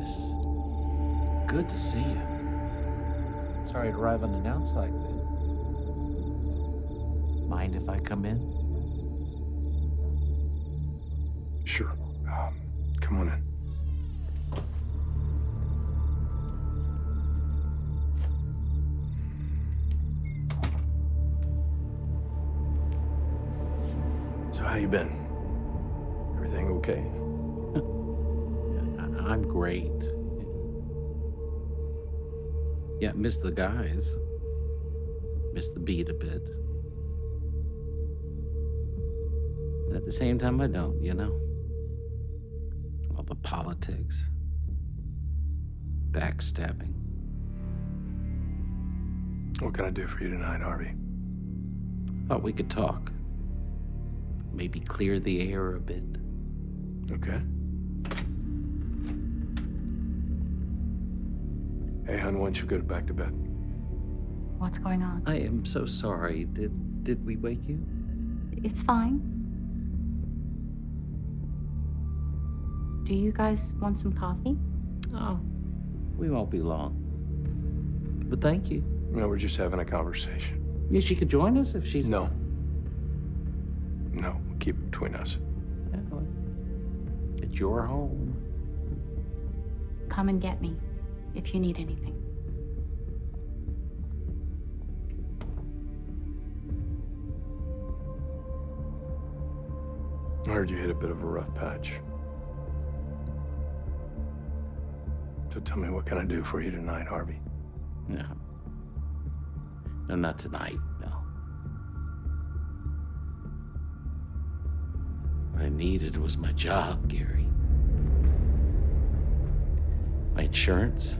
Kris. Good to see you. Sorry to arrive unannounced like this. Mind if I come in? Sure. Come on in. So how you been? Everything okay? I'm great. Yeah, miss the guys. Miss the beat a bit. And at the same time, I don't, you know? All the politics, backstabbing. What can I do for you tonight, Harvey? Thought we could talk. Maybe clear the air a bit. Okay. Hey, hon, why don't you go back to bed? What's going on? I am so sorry. Did we wake you? It's fine. Do you guys want some coffee? Oh, we won't be long. But thank you. No, we're just having a conversation. Yeah, she could join us if she's... No. No, keep it between us. Yeah, well, it's your home. Come and get me if you need anything. I heard you hit a bit of a rough patch. So tell me, what can I do for you tonight, Harvey? No. No, not tonight, no. What I needed was my job, Gary. My insurance,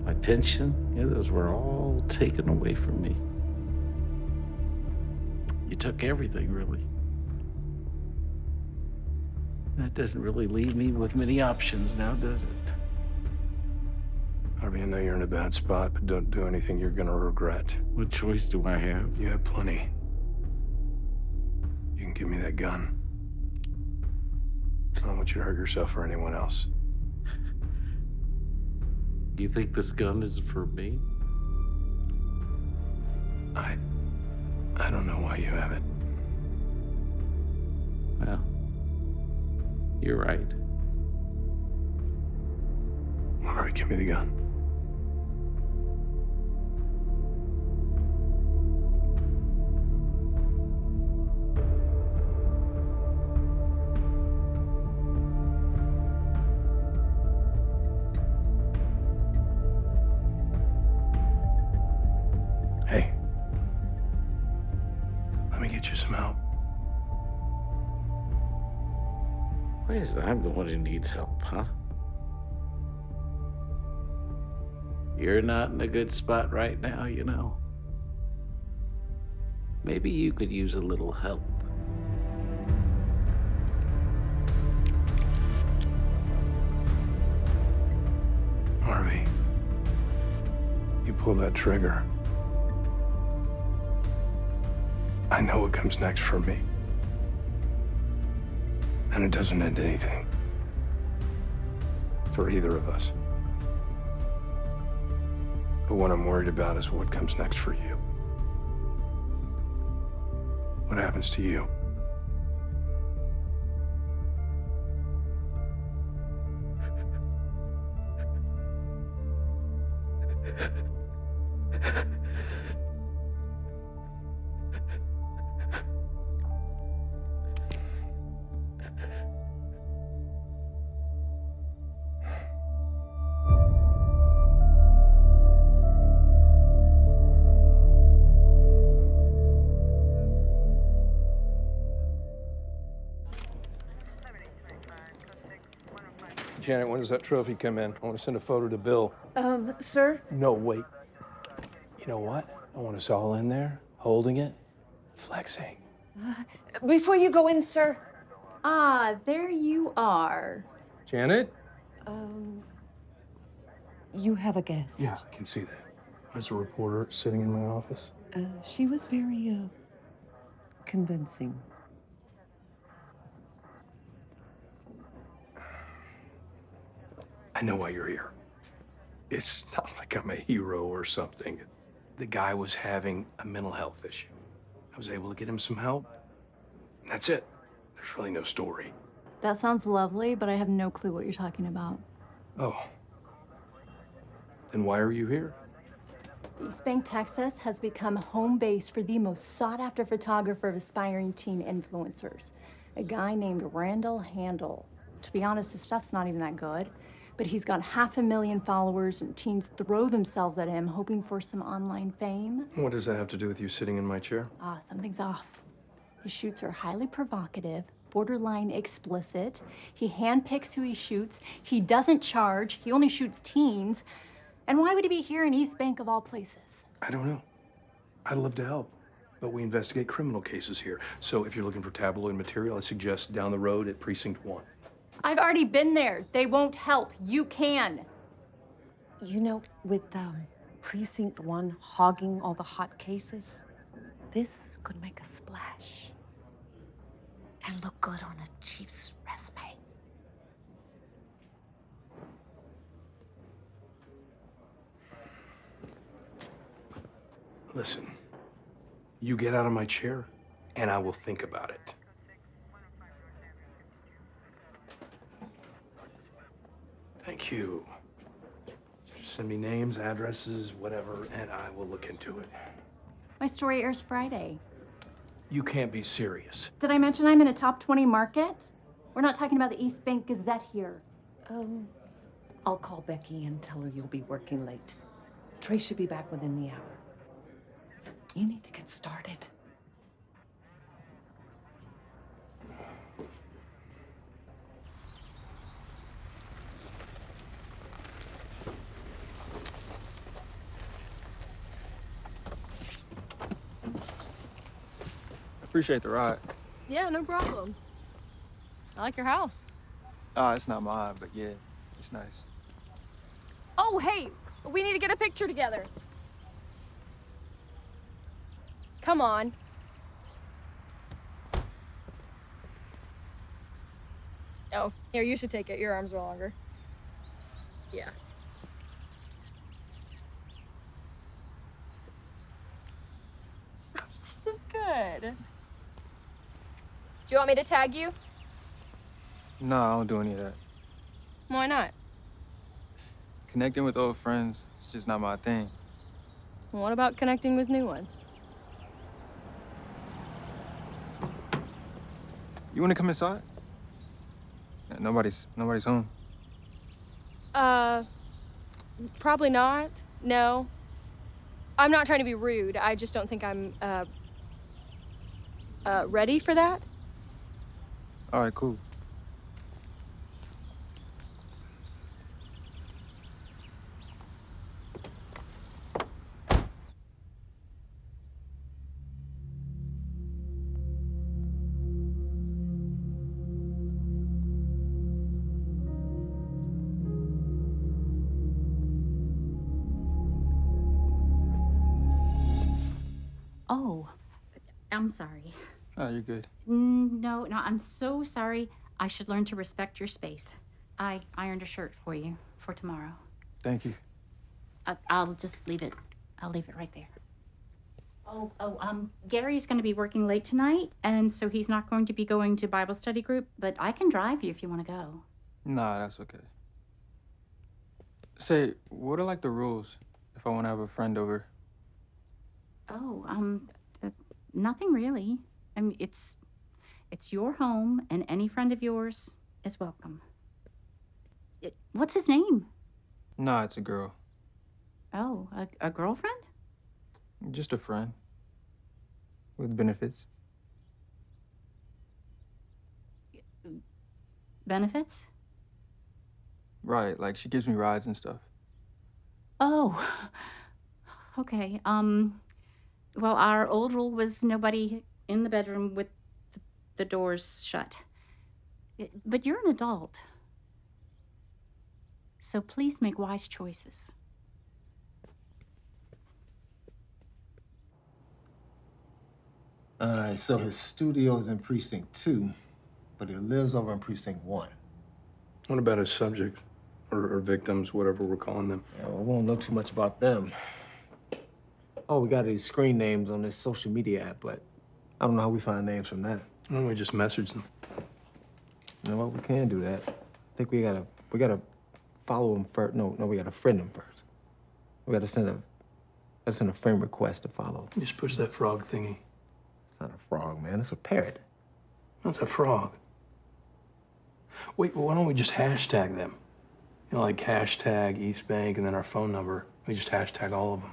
my pension, yeah, those were all taken away from me. You took everything, really. That doesn't really leave me with many options now, does it? Harvey, I know you're in a bad spot, but don't do anything you're gonna regret. What choice do I have? You have plenty. You can give me that gun. I don't want you to hurt yourself or anyone else. You think this gun is for me? I don't know why you have it. Well, you're right. Harvey, give me the gun. Hey, let me get you some help. Why is it I'm the one who needs help, huh? You're not in a good spot right now, you know. Maybe you could use a little help. Harvey, you pull that trigger. I know what comes next for me. And it doesn't end anything. For either of us. But what I'm worried about is what comes next for you. What happens to you? Janet, when does that trophy come in? I want to send a photo to Bill. Sir? No, wait. You know what? I want us all in there, holding it, flexing. Before you go in, sir. Ah, there you are. Janet? You have a guest. Yeah, I can see that. There's a reporter sitting in my office. She was very, convincing. I know why you're here. It's not like I'm a hero or something. The guy was having a mental health issue. I was able to get him some help. That's it. There's really no story. That sounds lovely, but I have no clue what you're talking about. Oh. Then why are you here? East Bank, Texas has become home base for the most sought-after photographer of aspiring teen influencers, a guy named Randall Handel. To be honest, his stuff's not even that good, but he's got 500,000 followers and teens throw themselves at him hoping for some online fame. What does that have to do with you sitting in my chair? Something's off. His shoots are highly provocative, borderline explicit. He handpicks who he shoots. He doesn't charge. He only shoots teens. And why would he be here in East Bank of all places? I don't know. I'd love to help, but we investigate criminal cases here. So if you're looking for tabloid material, I suggest down the road at Precinct 1. I've already been there. They won't help. You can. You know, with Precinct 1 hogging all the hot cases, this could make a splash and look good on a chief's resume. Listen, you get out of my chair, and I will think about it. Thank you. Just send me names, addresses, whatever, and I will look into it. My story airs Friday. You can't be serious. Did I mention I'm in a top 20 market? We're not talking about the East Bank Gazette here. I'll call Becky and tell her you'll be working late. Trey should be back within the hour. You need to get started. Appreciate the ride. Yeah, no problem. I like your house. It's not mine, but yeah, it's nice. Oh, hey, we need to get a picture together. Come on. Oh, here, you should take it. Your arms are longer. Yeah. This is good. Do you want me to tag you? No, I don't do any of that. Why not? Connecting with old friends, it's just not my thing. What about connecting with new ones? You wanna come inside? Nobody's home. Probably not. No. I'm not trying to be rude. I just don't think I'm, ready for that. All right, cool. Oh, I'm sorry. Oh, you're good. No, I'm so sorry. I should learn to respect your space. I ironed a shirt for you for tomorrow. Thank you. I'll just leave it. I'll leave it right there. Gary's going to be working late tonight, and so he's not going to be going to Bible study group, but I can drive you if you want to go. Nah, that's okay. Say, what are like the rules if I want to have a friend over? Nothing really. I mean, it's your home, and any friend of yours is welcome. What's his name? Nah, it's a girl. Oh, a girlfriend? Just a friend. With benefits. Benefits? Right, like she gives me rides and stuff. Oh, okay. Well, our old rule was nobody in the bedroom with the doors shut. But you're an adult. So please make wise choices. All right, so his studio is in Precinct 2, but he lives over in Precinct 1. What about his subject? or victims, whatever we're calling them. Yeah, well, we won't know too much about them. Oh, we got these screen names on this social media app, but I don't know how we find names from that. Why don't we just message them? You know what? We can do that. I think we gotta follow them first. No, we gotta friend them first. We gotta send a friend request to follow. Just push that frog thingy. It's not a frog, man. It's a parrot. That's a frog. Wait, well, why don't we just hashtag them? You know, like hashtag East Bank and then our phone number. We just hashtag all of them.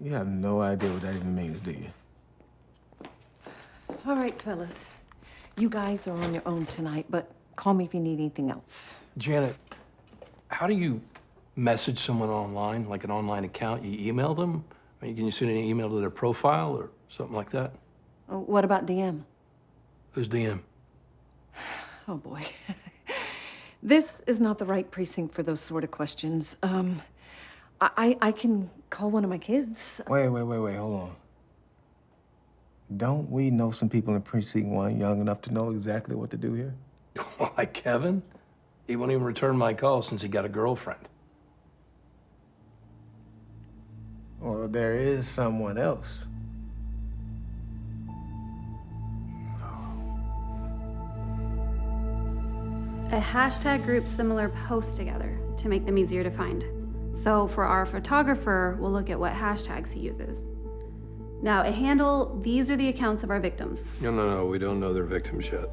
You have no idea what that even means, do you? All right, fellas. You guys are on your own tonight, but call me if you need anything else. Janet, how do you message someone online, like an online account? You email them? I mean, can you send an email to their profile or something like that? Oh, what about DM? Who's DM? Oh, boy. This is not the right precinct for those sort of questions. I can call one of my kids. Wait, hold on. Don't we know some people in Precinct 1 young enough to know exactly what to do here? Like Kevin? He won't even return my call since he got a girlfriend. Or there is someone else. A hashtag groups similar posts together to make them easier to find. So for our photographer, we'll look at what hashtags he uses. Now, a handle, these are the accounts of our victims. No, we don't know they're victims yet.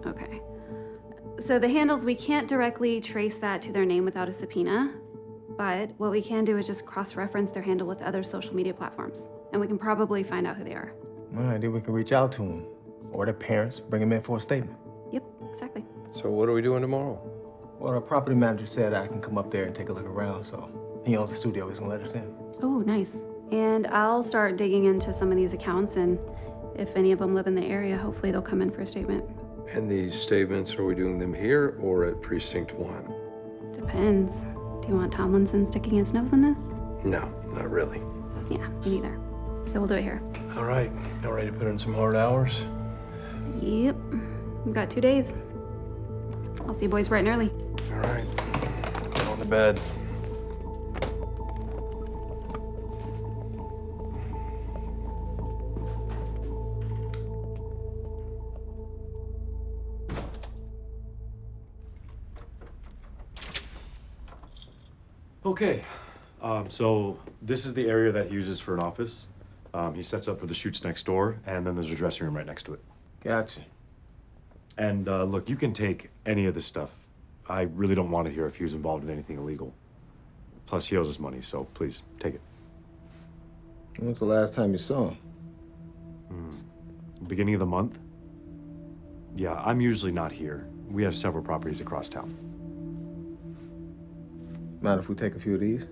Okay. So the handles, we can't directly trace that to their name without a subpoena, but what we can do is just cross-reference their handle with other social media platforms, and we can probably find out who they are. All right, then we can reach out to them. Or their parents, bring them in for a statement. Yep, exactly. So what are we doing tomorrow? Well, the property manager said I can come up there and take a look around, so he owns the studio. He's gonna let us in. Oh, nice. And I'll start digging into some of these accounts, and if any of them live in the area, hopefully they'll come in for a statement. And these statements, are we doing them here or at Precinct 1? Depends. Do you want Tomlinson sticking his nose in this? No, not really. Yeah, me neither. So we'll do it here. All right, y'all ready to put in some hard hours? Yep. We've got 2 days. I'll see you boys bright and early. All right, get on to bed. Okay, so this is the area that he uses for an office. He sets up for the shoots next door, and then there's a dressing room right next to it. Gotcha. And look, you can take any of this stuff. I really don't want to hear if he was involved in anything illegal. Plus, he owes us money, so please, take it. When's the last time you saw him? Beginning of the month? Yeah, I'm usually not here. We have several properties across town. Mind if we take a few of these?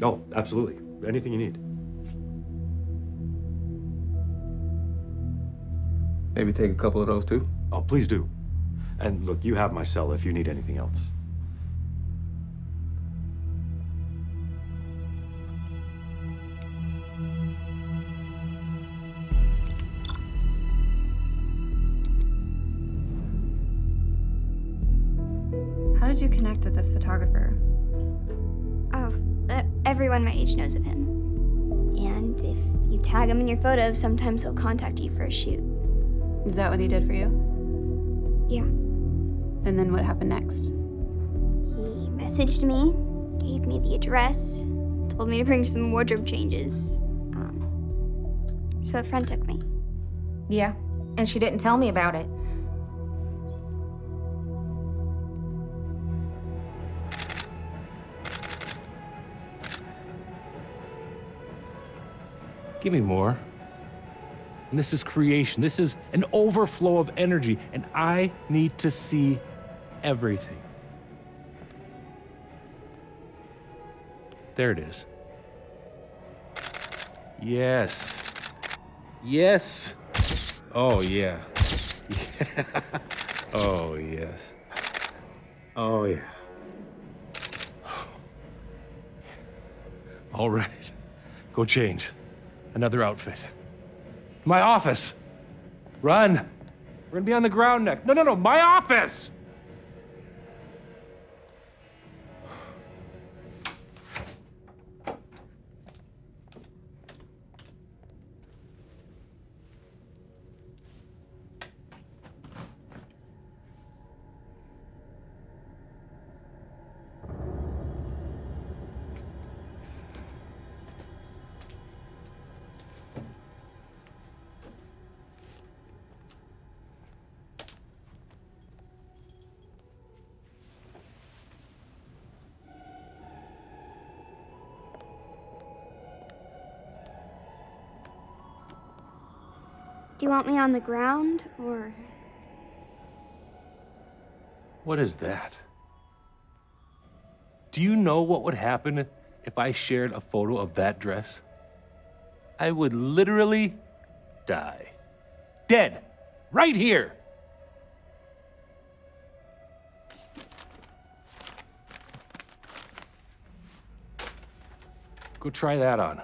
Oh, absolutely. Anything you need. Maybe take a couple of those too? Oh, please do. And look, you have my cell if you need anything else. How did you connect with this photographer? Oh, everyone my age knows of him. And if you tag him in your photos, sometimes he'll contact you for a shoot. Is that what he did for you? Yeah. And then what happened next? He messaged me, gave me the address, told me to bring some wardrobe changes. So a friend took me. Yeah, and she didn't tell me about it. Give me more. And this is creation. This is an overflow of energy, and I need to see everything. There it is. Yes. Yes. Oh, yeah. Oh, yes. Oh, yeah. All right. Go change. Another outfit. My office. Run. We're gonna be on the ground next. No, my office! Do you want me on the ground, or? What is that? Do you know what would happen if I shared a photo of that dress? I would literally die. Dead. Right here. Go try that on.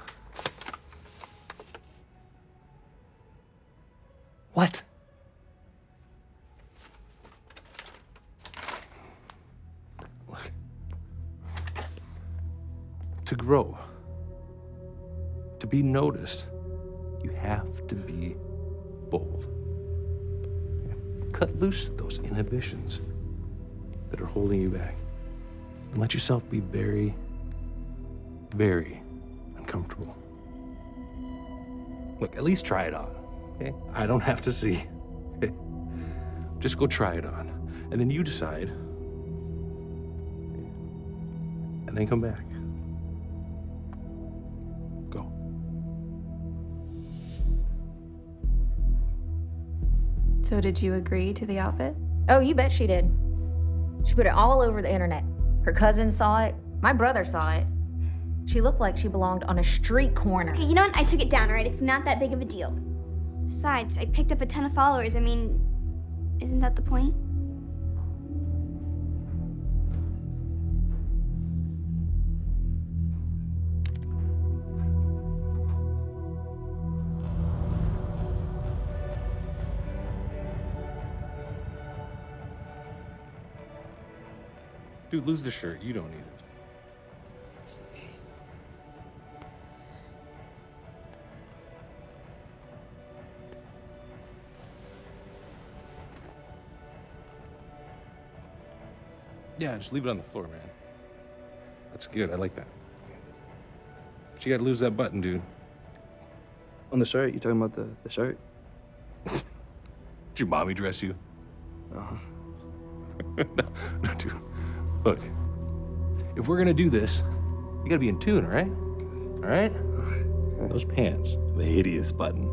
What? Look. To grow, to be noticed, you have to be bold. Cut loose those inhibitions that are holding you back. And let yourself be very, very uncomfortable. Look, at least try it on. Okay? I don't have to see. Okay? Just go try it on. And then you decide. And then come back. Go. So did you agree to the outfit? Oh, you bet she did. She put it all over the internet. Her cousin saw it. My brother saw it. She looked like she belonged on a street corner. Okay, you know what? I took it down, right? It's not that big of a deal. Besides, I picked up a ton of followers. I mean, isn't that the point? Dude, lose the shirt. You don't need it. Yeah, just leave it on the floor, man. That's good. I like that. But you gotta lose that button, dude. On the shirt? You talking about the shirt? Did your mommy dress you? Uh-huh. No, dude. Look, if we're gonna do this, you gotta be in tune, all right? All right? Okay. Those pants, the hideous button.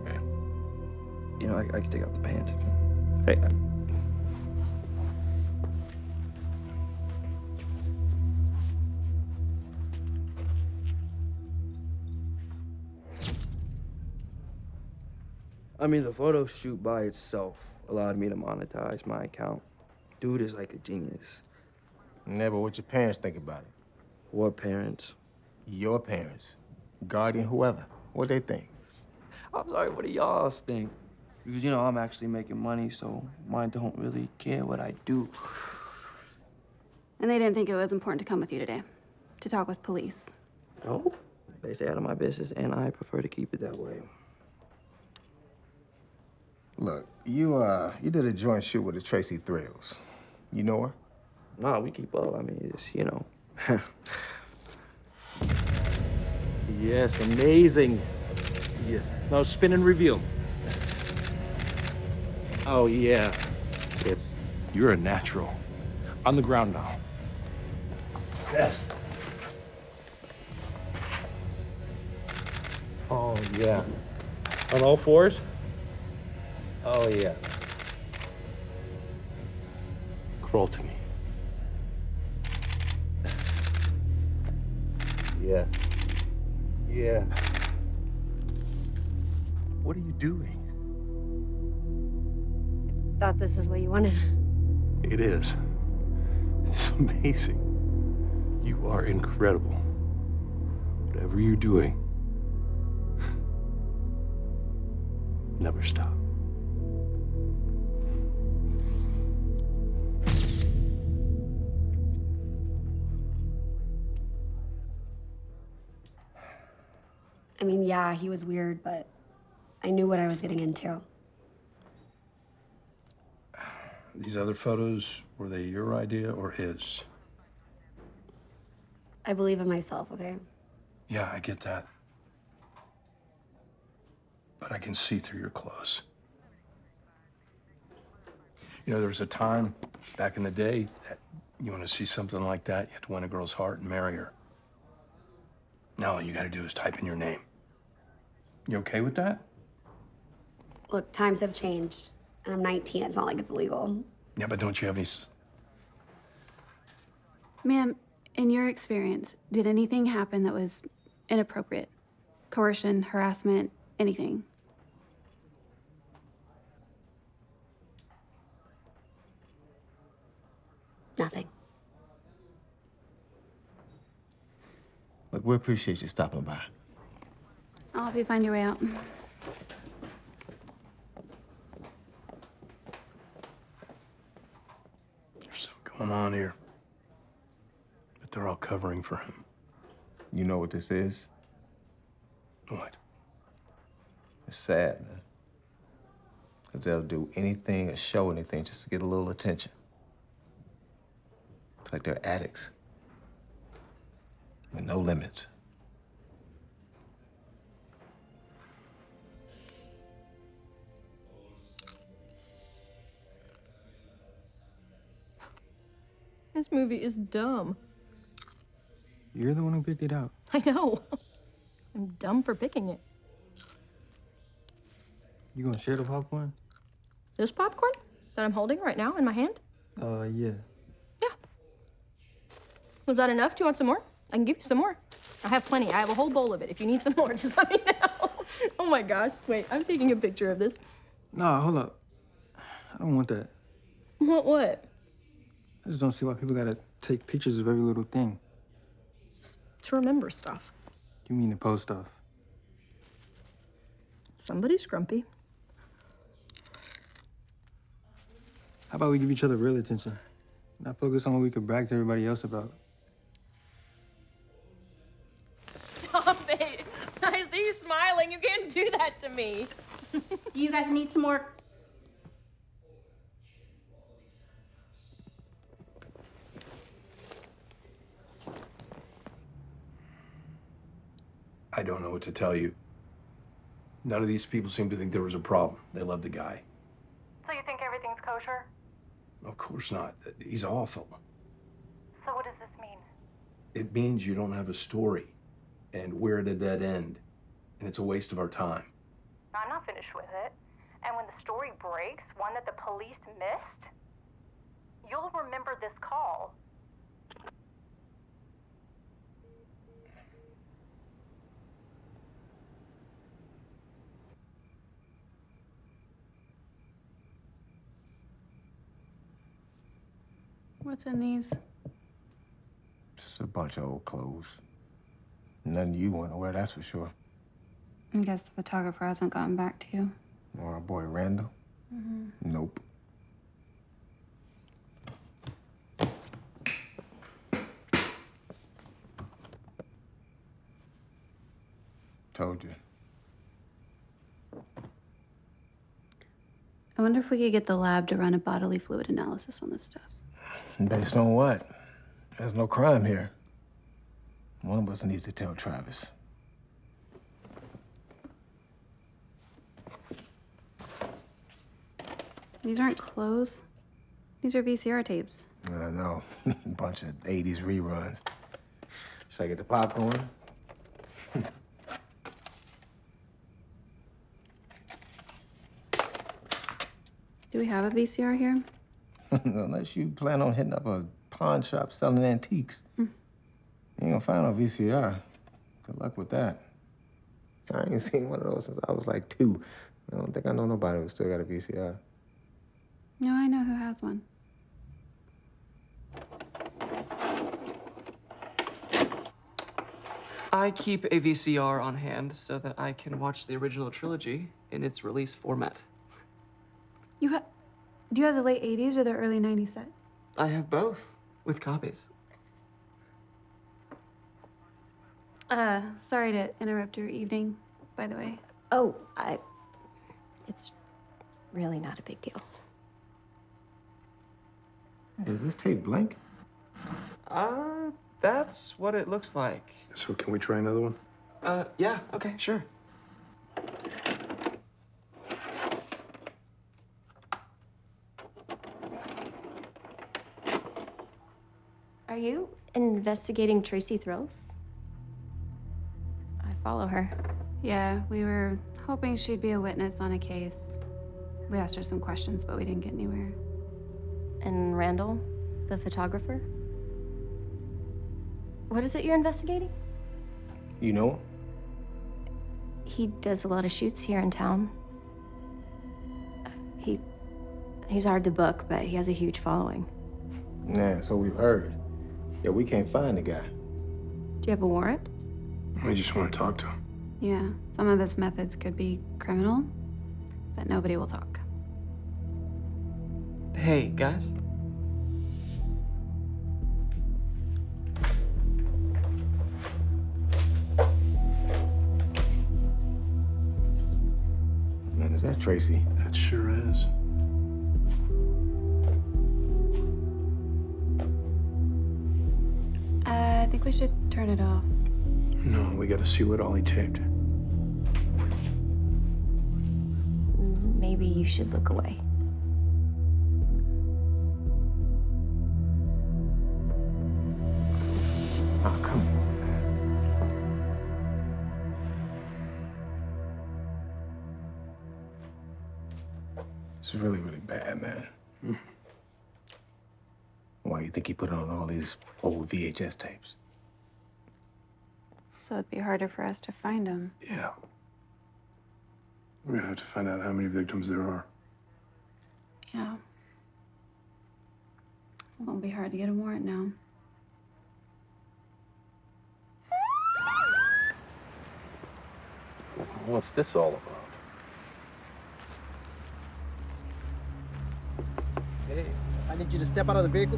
Okay. You know, I can take out the pants. Hey. I mean, the photo shoot by itself allowed me to monetize my account. Dude is like a genius. Never what your parents think about it. What parents? Your parents. Guardian, whoever. What they think. I'm sorry, what do y'all think? Because, you know, I'm actually making money, so mine don't really care what I do. And they didn't think it was important to come with you today to talk with police. No, they stay out of my business, and I prefer to keep it that way. Look, you did a joint shoot with the Tracy Thrills. You know her? Nah, we keep up. I mean, it's, you know. Yes, amazing. Yeah. Now spin and reveal. Oh, yeah. It's, you're a natural. On the ground now. Yes. Oh, yeah. On all fours? Oh, yeah. Crawl to me. Yes. Yeah. What are you doing? Thought this is what you wanted. It is. It's amazing. You are incredible. Whatever you're doing, never stop. I mean, yeah, he was weird, but I knew what I was getting into. These other photos, were they your idea or his? I believe in myself, okay? Yeah, I get that. But I can see through your clothes. You know, there was a time back in the day that you want to see something like that, you have to win a girl's heart and marry her. Now all you got to do is type in your name. You okay with that? Look, times have changed, and I'm 19. It's not like it's illegal. Yeah, but don't you have any... Ma'am, in your experience, did anything happen that was inappropriate? Coercion, harassment, anything? Nothing. Look, we appreciate you stopping by. I'll help you find your way out. There's something going on here. But they're all covering for him. You know what this is? What? It's sad, man. Because they'll do anything or show anything just to get a little attention. It's like they're addicts. With no limits. This movie is dumb. You're the one who picked it out. I know. I'm dumb for picking it. You gonna share the popcorn? This popcorn that I'm holding right now in my hand? Yeah. Was that enough? Do you want some more? I can give you some more. I have plenty. I have a whole bowl of it. If you need some more, just let me know. Oh my gosh. Wait, I'm taking a picture of this. Nah, hold up. I don't want that. What? I just don't see why people gotta take pictures of every little thing. To remember stuff. You mean to post stuff? Somebody's grumpy. How about we give each other real attention? Not focus on what we could brag to everybody else about. Stop it. I see you smiling. You can't do that to me. Do you guys need some more? I don't know what to tell you. None of these people seem to think there was a problem. They love the guy. So you think everything's kosher? Of course not. He's awful. So what does this mean? It means you don't have a story. And we're at a dead end. And it's a waste of our time. I'm not finished with it. And when the story breaks, one that the police missed, you'll remember this call. What's in these? Just a bunch of old clothes. Nothing you want to wear, that's for sure. I guess the photographer hasn't gotten back to you. Or our boy Randall? Nope. Told you. I wonder if we could get the lab to run a bodily fluid analysis on this stuff. Based on what? There's no crime here. One of us needs to tell Travis. These aren't clothes. These are VCR tapes. I know. Bunch of 80s reruns. Should I get the popcorn? Do we have a VCR here? Unless you plan on hitting up a pawn shop selling antiques. You ain't gonna find no VCR. Good luck with that. I ain't seen one of those since I was like 2. I don't think I know nobody who still got a VCR. No, I know who has one. I keep a VCR on hand so that I can watch the original trilogy in its release format. Do you have the late 80s or the early 90s set? I have both, with copies. Sorry to interrupt your evening, by the way. Oh, it's really not a big deal. Is this tape blank? That's what it looks like. So can we try another one? Yeah, okay, sure. Are you investigating Tracy Thrills? I follow her. Yeah, we were hoping she'd be a witness on a case. We asked her some questions, but we didn't get anywhere. And Randall, the photographer? What is it you're investigating? You know him? He does a lot of shoots here in town. He's hard to book, but he has a huge following. Yeah, so we've heard. Yeah, we can't find the guy. Do you have a warrant? We just want to talk to him. Yeah, some of his methods could be criminal, but nobody will talk. Hey, guys. Man, is that Tracy? That sure is. I think we should turn it off. No, we gotta see what Ollie taped. Maybe you should look away. Oh, come on. This is really, really bad, man. Why you think he put on all these old VHS tapes? So it'd be harder for us to find him. Yeah. We're gonna have to find out how many victims there are. Yeah. It won't be hard to get a warrant now. What's this all about? Hey, I need you to step out of the vehicle.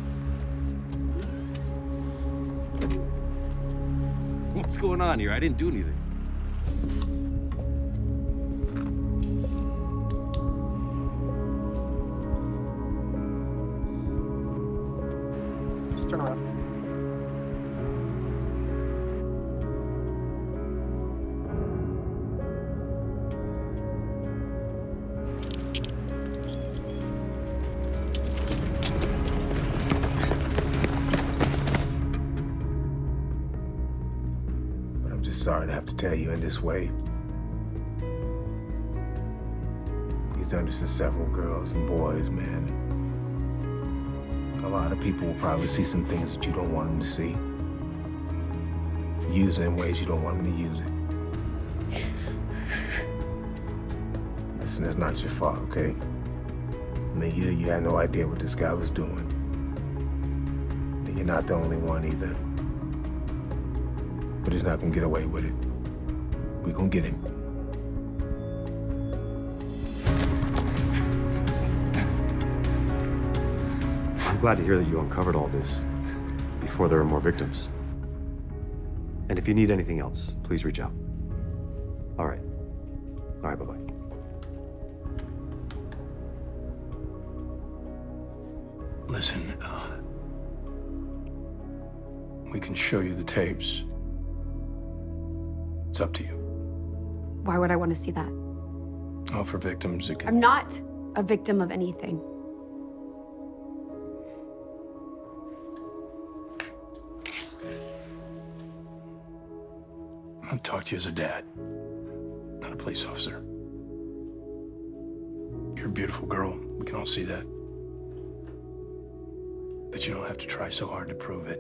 What's going on here? I didn't do anything. Just turn around. Sorry to have to tell you in this way. He's done this to several girls and boys, man. A lot of people will probably see some things that you don't want them to see. Use it in ways you don't want them to use it. Listen, it's not your fault, okay? I mean, you had no idea what this guy was doing. And you're not the only one either. But he's not gonna get away with it. We're gonna get him. I'm glad to hear that you uncovered all this before there were more victims. And if you need anything else, please reach out. All right. All right, bye-bye. Listen, we can show you the tapes. It's up to you. Why would I want to see that? Oh, for victims, it can... I'm not a victim of anything. I'm gonna talk to you as a dad, not a police officer. You're a beautiful girl. We can all see that. But you don't have to try so hard to prove it.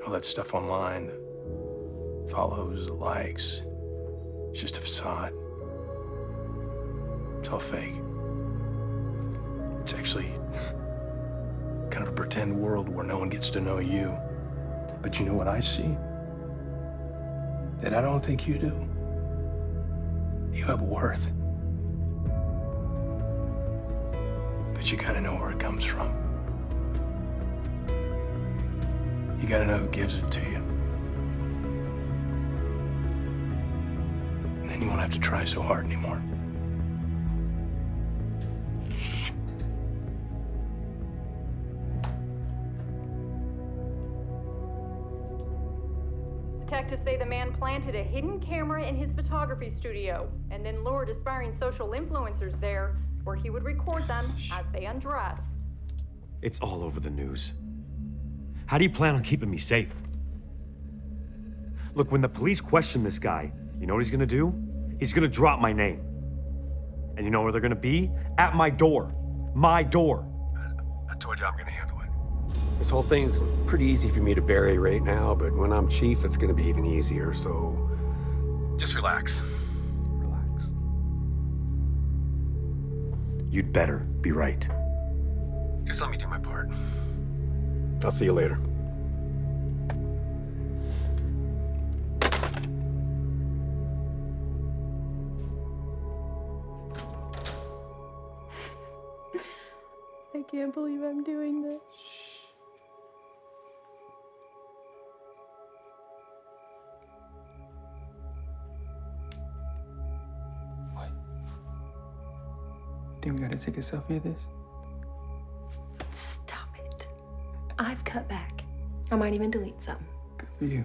All that stuff online, the follows, the likes, it's just a facade. It's all fake. It's actually kind of a pretend world where no one gets to know you. But you know what I see? That I don't think you do. You have worth. But you gotta know where it comes from. You gotta know who gives it to you. And then you won't have to try so hard anymore. Detectives say the man planted a hidden camera in his photography studio and then lured aspiring social influencers there where he would record them as they undressed. It's all over the news. How do you plan on keeping me safe? Look, when the police question this guy, you know what he's gonna do? He's gonna drop my name. And you know where they're gonna be? At my door. My door. I told you I'm gonna handle it. This whole thing's pretty easy for me to bury right now, but when I'm chief, it's gonna be even easier, so just relax. Relax. You'd better be right. Just let me do my part. I'll see you later. I can't believe I'm doing this. Think we gotta take a selfie of this? Stop it. I've cut back. I might even delete some. Good for you.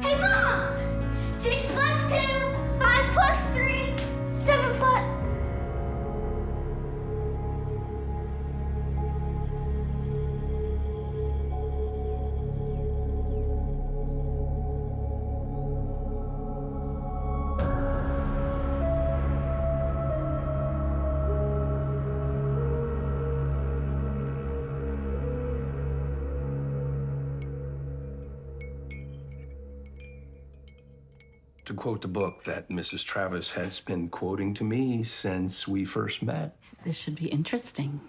Hey, Mom! 6 plus 2, 5 plus 3, 7 plus... To quote the book that Mrs. Travis has been quoting to me since we first met, This should be interesting.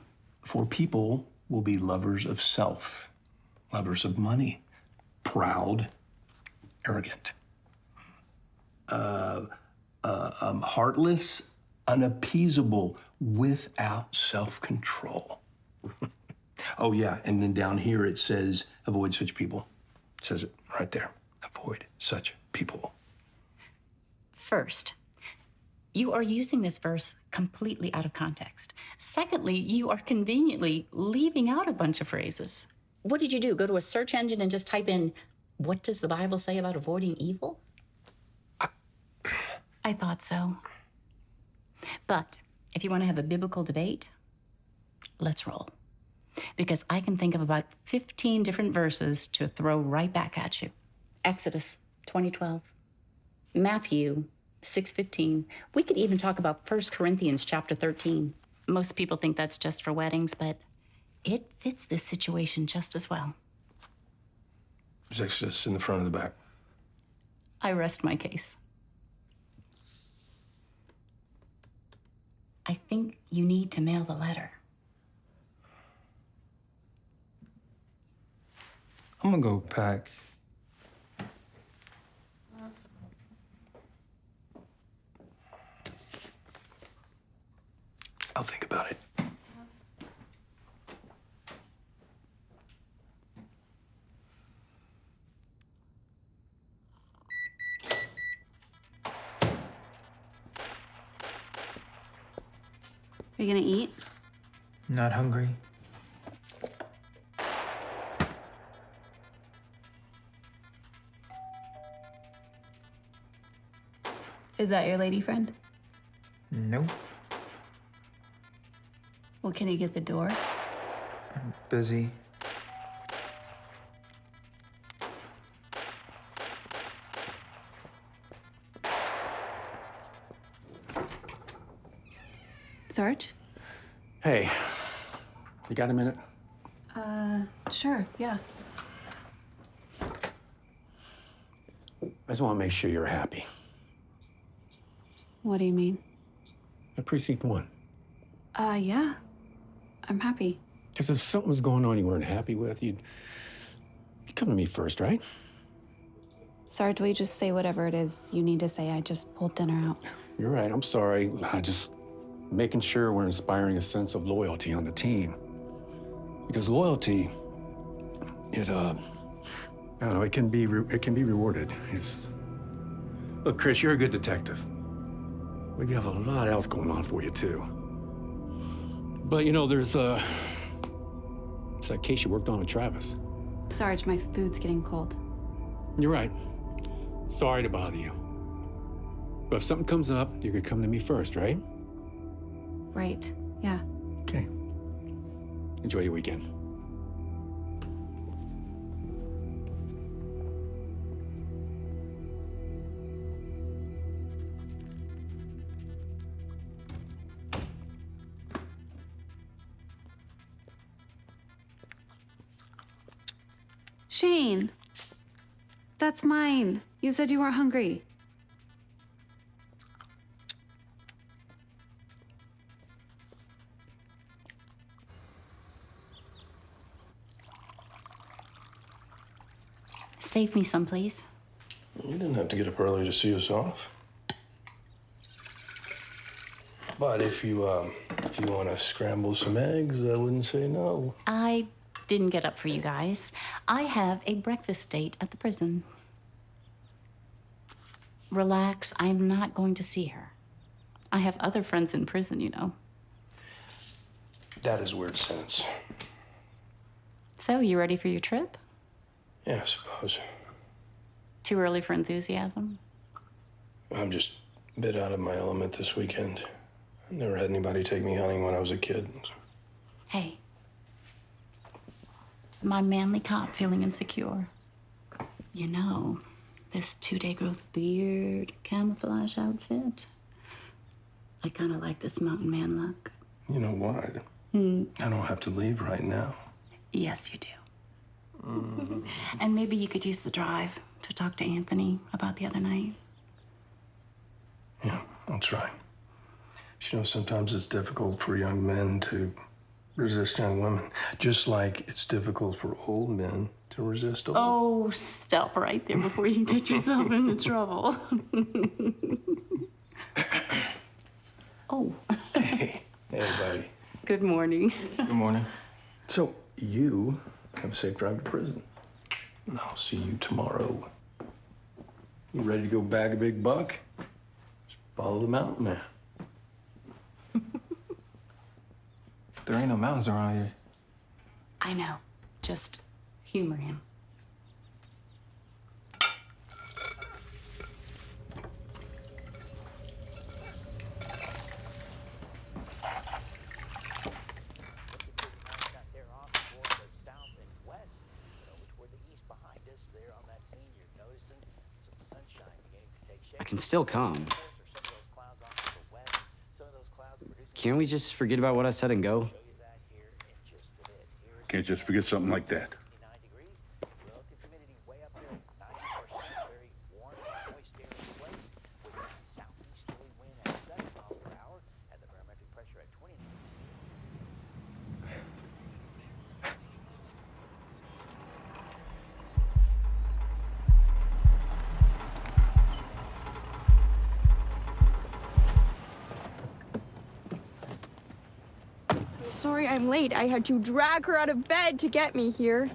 for people will be lovers of self, lovers of money, proud, arrogant, heartless, unappeasable, without self-control. Oh yeah, and then down here it says, avoid such people. It says it right there, avoid such people. First, you are using this verse completely out of context. Secondly, you are conveniently leaving out a bunch of phrases. What did you do? Go to a search engine and just type in, what does the Bible say about avoiding evil? I thought so. But if you want to have a biblical debate, let's roll. Because I can think of about 15 different verses to throw right back at you. Exodus 20:12, Matthew 6:15. We could even talk about 1 Corinthians chapter 13. Most people think that's just for weddings, but it fits this situation just as well. Is Exodus in the front or the back? I rest my case. I think you need to mail the letter. I'm gonna go pack. I'll think about it. Are you gonna eat? Not hungry. Is that your lady friend? Nope. Well, can you get the door? Busy. Sarge? Hey, you got a minute? Sure, yeah. I just want to make sure you're happy. What do you mean? At Precinct 1. Yeah. I'm happy. Because if something was going on you weren't happy with, you'd come to me first, right? Sarge, will you just say whatever it is you need to say? I just pulled dinner out. You're right, I'm sorry. I just making sure we're inspiring a sense of loyalty on the team. Because loyalty, I don't know, it can be rewarded. Look, Kris, you're a good detective. We have a lot else going on for you, too. But, you know, it's that case you worked on with Travis. Sarge, my food's getting cold. You're right. Sorry to bother you. But if something comes up, you could come to me first, right? Right, yeah. Okay. Enjoy your weekend. Shane, that's mine. You said you weren't hungry. Save me some, please. You didn't have to get up early to see us off. But if you want to scramble some eggs, I wouldn't say no. I didn't get up for you guys. I have a breakfast date at the prison. Relax, I'm not going to see her. I have other friends in prison, you know. That is a weird sentence. So, you ready for your trip? Yeah, I suppose. Too early for enthusiasm? I'm just a bit out of my element this weekend. I never had anybody take me hunting when I was a kid. Hey. It's my manly cop feeling insecure. You know, this 2-day growth beard, camouflage outfit. I kind of like this mountain man look. You know what? I don't have to leave right now. Yes, you do. And maybe you could use the drive to talk to Anthony about the other night. Yeah, I'll try. You know, sometimes it's difficult for young men to resist young women, just like it's difficult for old men to resist old. Oh, stop right there before you get yourself into trouble. Oh. Hey, buddy. Good morning. Good morning. So, you have a safe drive to prison. And I'll see you tomorrow. You ready to go bag a big buck? Just follow the mountain man. There ain't no mountains around here. I know. Just humor him. I can still come. Can't we just forget about what I said and go? Can't just forget something like that. Sorry I'm late. I had to drag her out of bed to get me here.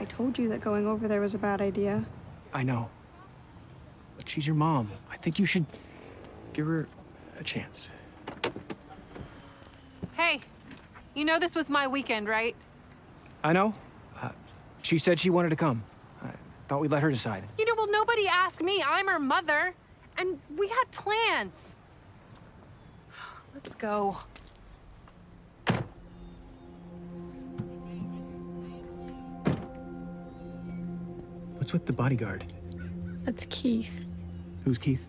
I told you that going over there was a bad idea. I know. But she's your mom. I think you should give her a chance. Hey, you know this was my weekend, right? I know. She said she wanted to come. I thought we'd let her decide. You know, well, nobody asked me. I'm her mother. And we had plans. Let's go. What's with the bodyguard? That's Keith, Who's Keith?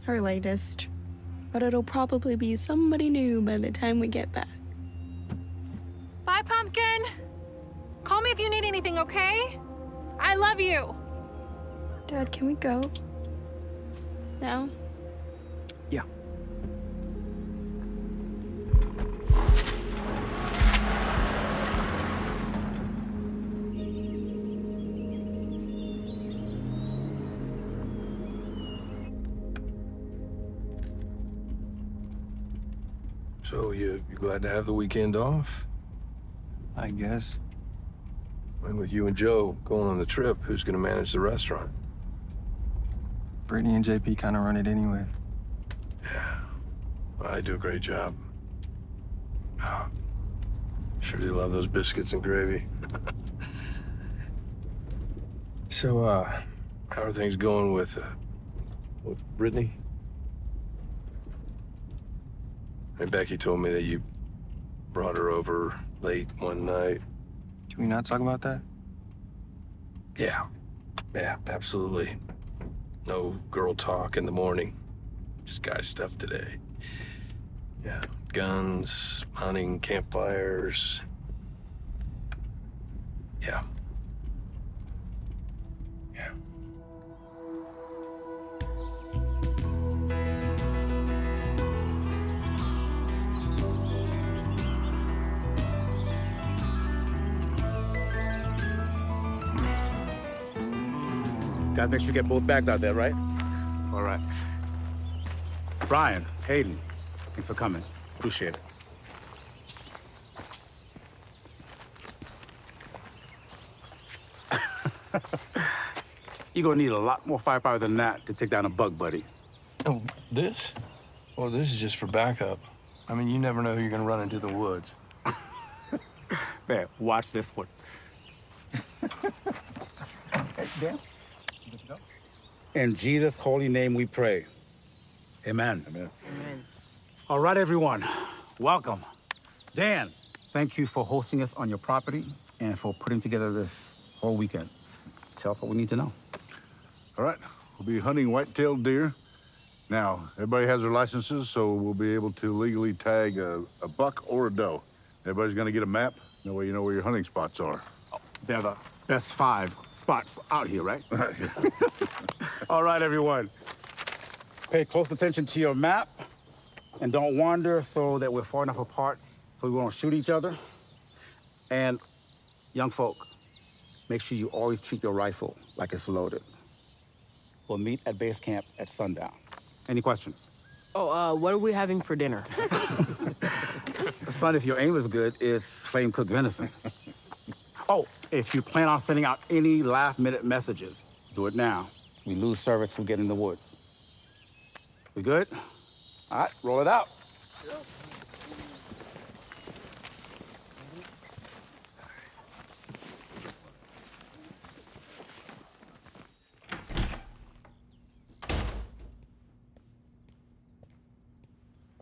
her latest. but it'll probably be somebody new by the time we get back. Bye, Pumpkin. Call me if you need anything, okay? I love you. Dad, can we go? Now? Yeah. So you glad to have the weekend off? I guess. And with you and Joe going on the trip, who's gonna manage the restaurant? Brittany and JP kind of run it anyway. Yeah, well, they do a great job. Oh, sure do love those biscuits and gravy. So, how are things going with Brittany? And Becky told me that you brought her over late one night. Can we not talk about that? Yeah, absolutely. No girl talk in the morning. Just guy stuff today. Yeah, guns, hunting, campfires. Yeah. Gotta make sure you get both bags out there, right? All right. Brian, Hayden, thanks for coming. Appreciate it. You're gonna need a lot more firepower than that to take down a bug, buddy. Oh, this? Well, this is just for backup. I mean, you never know who you're gonna run into the woods. Man, watch this one. Hey, Dan. In Jesus' holy name we pray. Amen. Amen. All right, everyone. Welcome. Dan, thank you for hosting us on your property and for putting together this whole weekend. Tell us what we need to know. All right, we'll be hunting white-tailed deer. Now, everybody has their licenses, so we'll be able to legally tag a buck or a doe. Everybody's gonna get a map. That way you know where your hunting spots are. Oh, they're the best 5 spots out here, right? All right, everyone. Pay close attention to your map and don't wander so that we're far enough apart so we won't shoot each other. And young folk, make sure you always treat your rifle like it's loaded. We'll meet at base camp at sundown. Any questions? Oh, what are we having for dinner? Son, if your aim is good, it's flame-cooked venison. Oh, if you plan on sending out any last-minute messages, do it now. We lose service from getting in the woods. We good? All right, roll it out.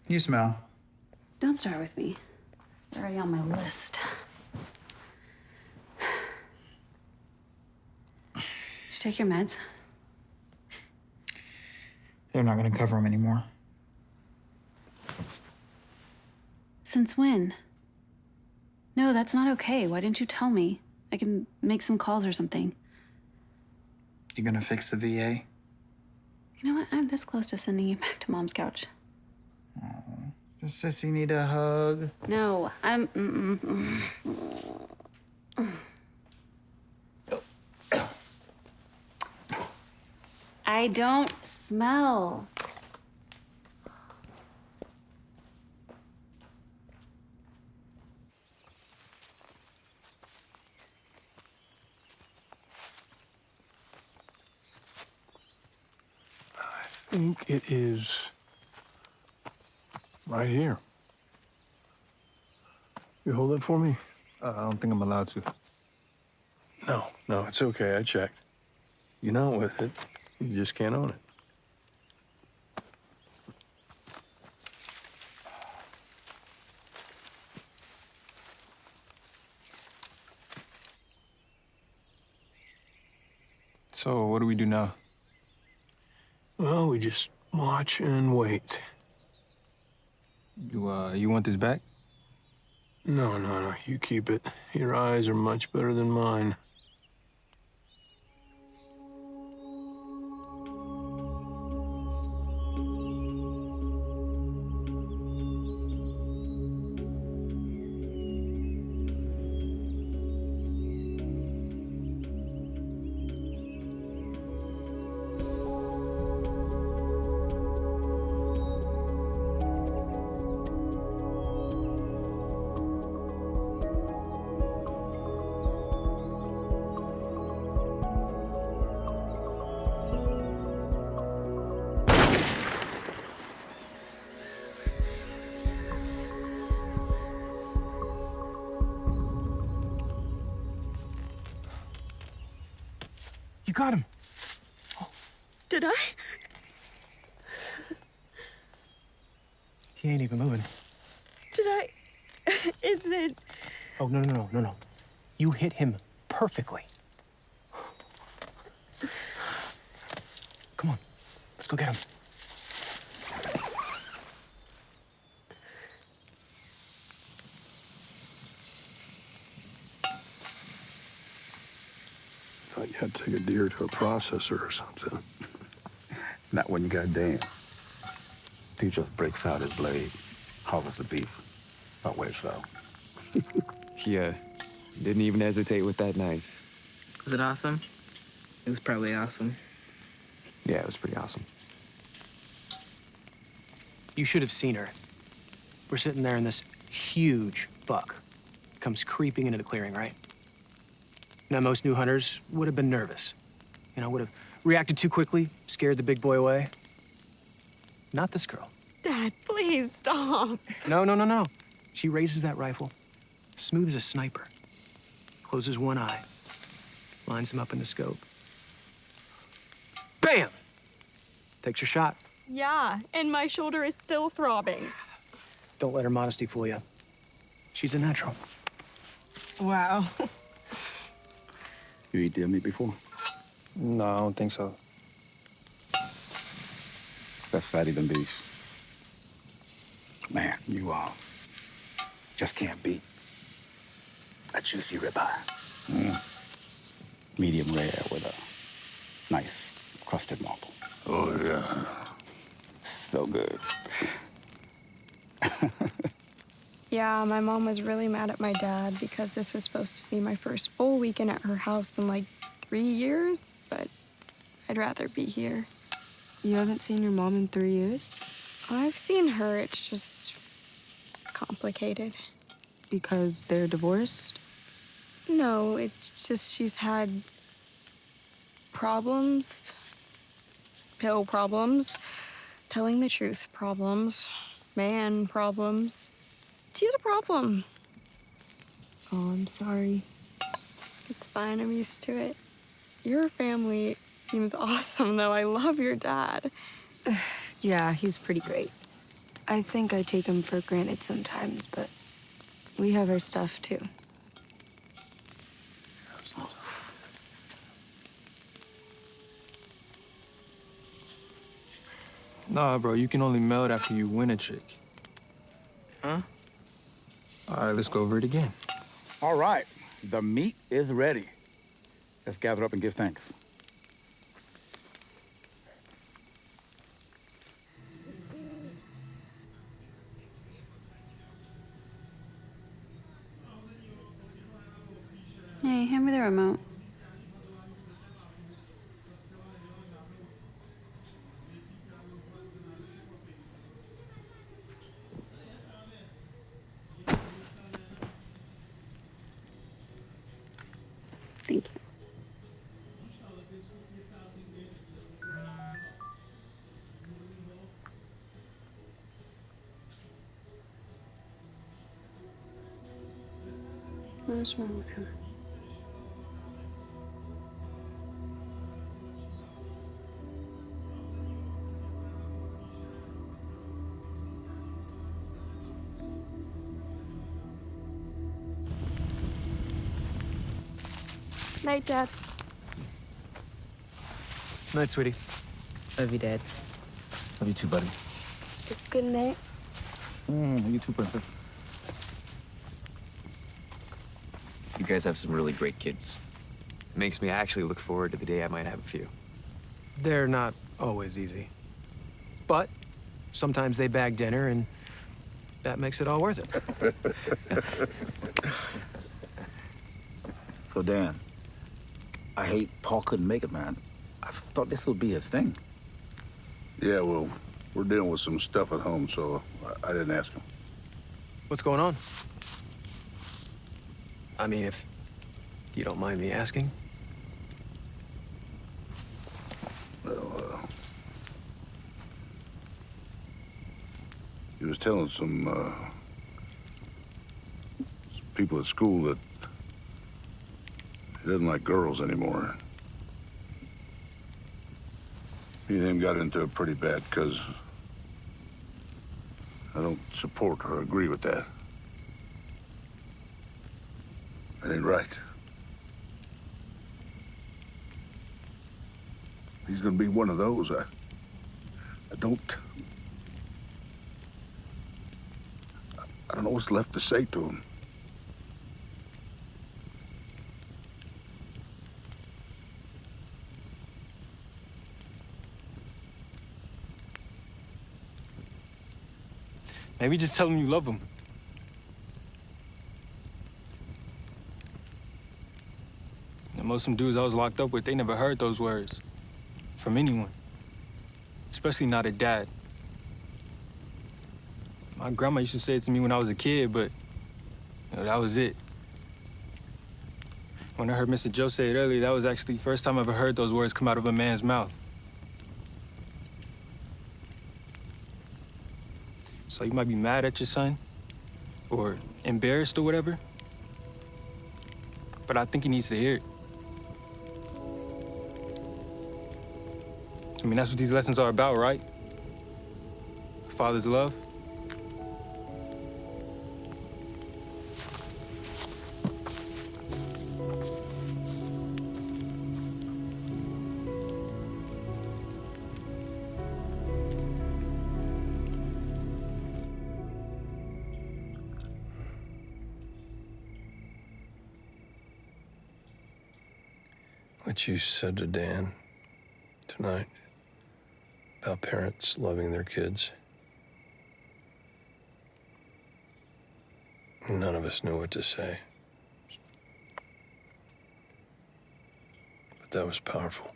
You smell. Don't start with me. You're already on my list. Did you take your meds? They're not gonna cover them anymore. Since when? No, that's not okay. Why didn't you tell me? I can make some calls or something. You gonna fix the VA? You know what? I'm this close to sending you back to Mom's couch. Does Sissy need a hug? No, I'm... I don't smell. I think it is right here. You hold it for me? I don't think I'm allowed to. No, it's okay. I checked. You're not with it. You just can't own it. So, what do we do now? Well, we just watch and wait. You want this back? No. You keep it. Your eyes are much better than mine. You got him. Did I? He ain't even moving. Did I? Is it? Oh, no. You hit him perfectly. Come on, let's go get him. Thought you had to take a deer to a processor or something. Not when you got Dan. Dude just breaks out his blade, harvests the beef. About where it fell. Yeah, didn't even hesitate with that knife. Was it awesome? It was probably awesome. Yeah, it was pretty awesome. You should have seen her. We're sitting there and this huge buck comes creeping into the clearing, right? Now, most new hunters would have been nervous. Would have reacted too quickly, scared the big boy away. Not this girl. Dad, please stop. No. She raises that rifle, smooth as a sniper, closes one eye, lines him up in the scope. Bam! Takes her shot. Yeah, and my shoulder is still throbbing. Don't let her modesty fool you. She's a natural. Wow. You eat deer meat before? No, I don't think so. That's fatty than beef. Man, you just can't beat a juicy ribeye. Medium rare with a nice crusted marble. Oh, yeah. So good. Yeah, my mom was really mad at my dad because this was supposed to be my first full weekend at her house in like 3 years, but I'd rather be here. You haven't seen your mom in 3 years? I've seen her, it's just complicated. Because they're divorced? No, it's just she's had problems, pill problems, telling the truth problems, man problems. She's a problem. Oh, I'm sorry. It's fine, I'm used to it. Your family seems awesome, though. I love your dad. Yeah, he's pretty great. I think I take him for granted sometimes, but we have our stuff, too. Nah, bro, you can only melt after you win a chick. Huh? All right, let's go over it again. All right, the meat is ready. Let's gather up and give thanks. Hey, hand me the remote. Thank you. What's wrong with him? Night, Dad. Night, sweetie. Love you, Dad. Love you too, buddy. Good night. You too, princess. You guys have some really great kids. Makes me actually look forward to the day I might have a few. They're not always easy. But sometimes they bag dinner, and that makes it all worth it. So, Dan, I hate Paul couldn't make it, man. I thought this would be his thing. Yeah, well, we're dealing with some stuff at home, so I didn't ask him. What's going on? I mean, if you don't mind me asking. Well, he was telling some people at school that he doesn't like girls anymore. He and him got into it pretty bad because I don't support or agree with that. That ain't right. He's gonna be one of those. I don't know what's left to say to him. Maybe just tell him you love him. And most of them dudes I was locked up with, they never heard those words from anyone, especially not a dad. My grandma used to say it to me when I was a kid, but that was it. When I heard Mr. Joe say it earlier, that was actually the first time I ever heard those words come out of a man's mouth. So you might be mad at your son or embarrassed or whatever, but I think he needs to hear it. I mean, that's what these lessons are about, right? Father's love. What you said to Dan tonight about parents loving their kids. None of us knew what to say. But that was powerful.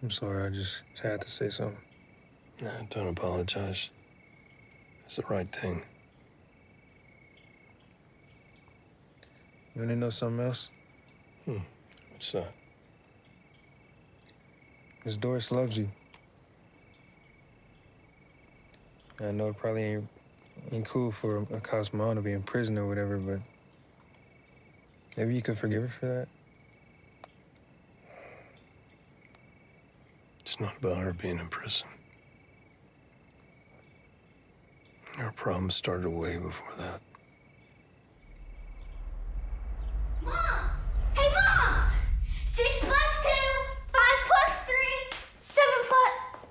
I'm sorry, I just had to say something. Nah, don't apologize. It's the right thing. You want to know something else? What's that? Miss Doris loves you. I know it probably ain't cool for a cop's mom to be in prison or whatever, but maybe you could forgive her for that. It's not about her being in prison. Our problem started way before that. Mom! Hey, Mom! 6 plus 2, 5 plus 3, 7 plus...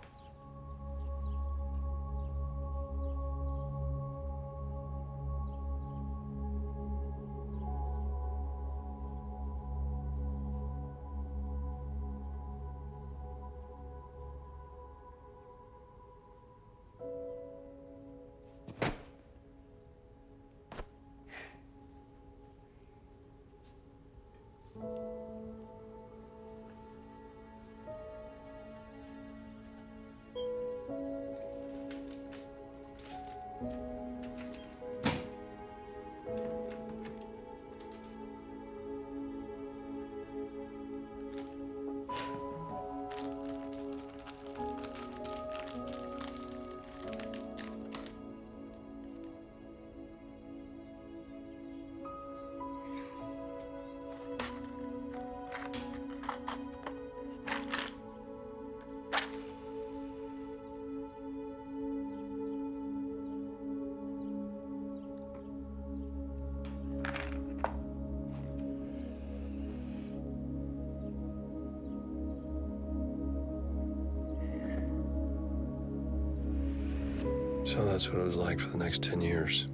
So that's what it was like for the next 10 years.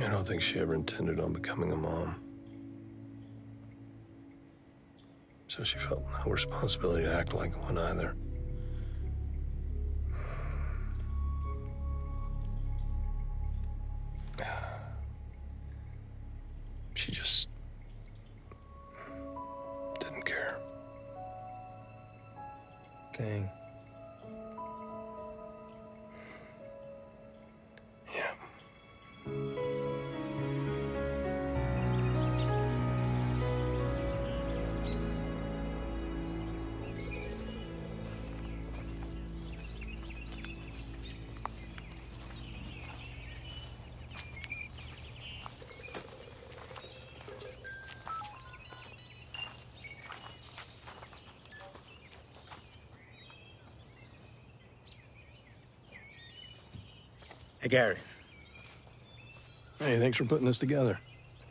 I don't think she ever intended on becoming a mom. So she felt no responsibility to act like one either. She just didn't care. Dang. Hey, Gary. Hey, thanks for putting this together.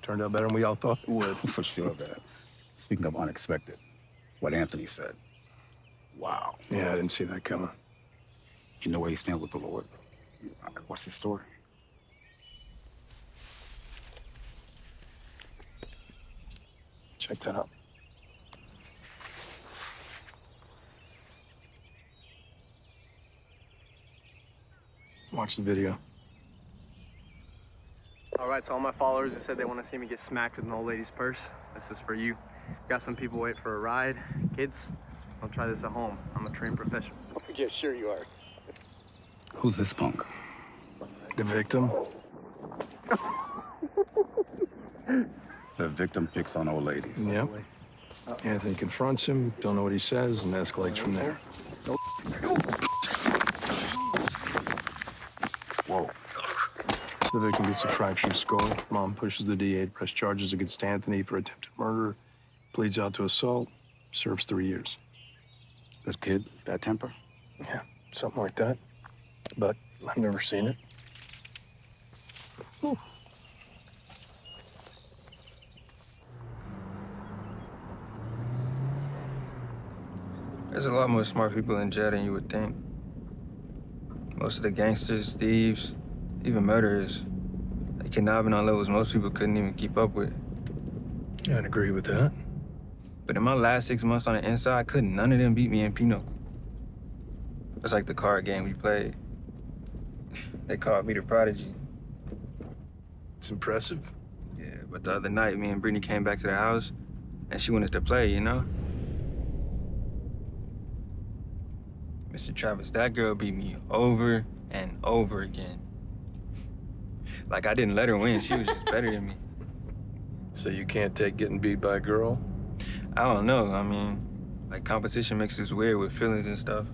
Turned out better than we all thought it would. For sure, man. Speaking of unexpected, what Anthony said. Wow. Yeah, I didn't see that coming. You know where he stands with the Lord? What's his story? Check that out. Watch the video. All right, so all my followers who said they want to see me get smacked with an old lady's purse, this is for you. Got some people wait for a ride. Kids, don't try this at home. I'm a trained professional. Yeah, sure you are. Who's this punk? The victim. The victim picks on old ladies. Yep. Anthony confronts him, don't know what he says, and escalates from there. Whoa. The victim gets a fractured skull. Mom pushes the DA to press charges against Anthony for attempted murder. Pleads out to assault. Serves 3 years. Good kid, bad temper? Yeah, something like that. But I've never seen it. Whew. There's a lot more smart people in jail than you would think. Most of the gangsters, thieves, even murderers, they conniving on levels most people couldn't even keep up with. I'd agree with that. But in my last 6 months on the inside, couldn't none of them beat me in Pinochle. It's like the card game we played. They called me the prodigy. It's impressive. Yeah, but the other night, me and Brittany came back to the house, and she wanted to play, you know? Mr. Travis, that girl beat me over and over again. Like, I didn't let her win. She was just better than me. So you can't take getting beat by a girl? I don't know. I mean, like, competition makes us weird with feelings and stuff.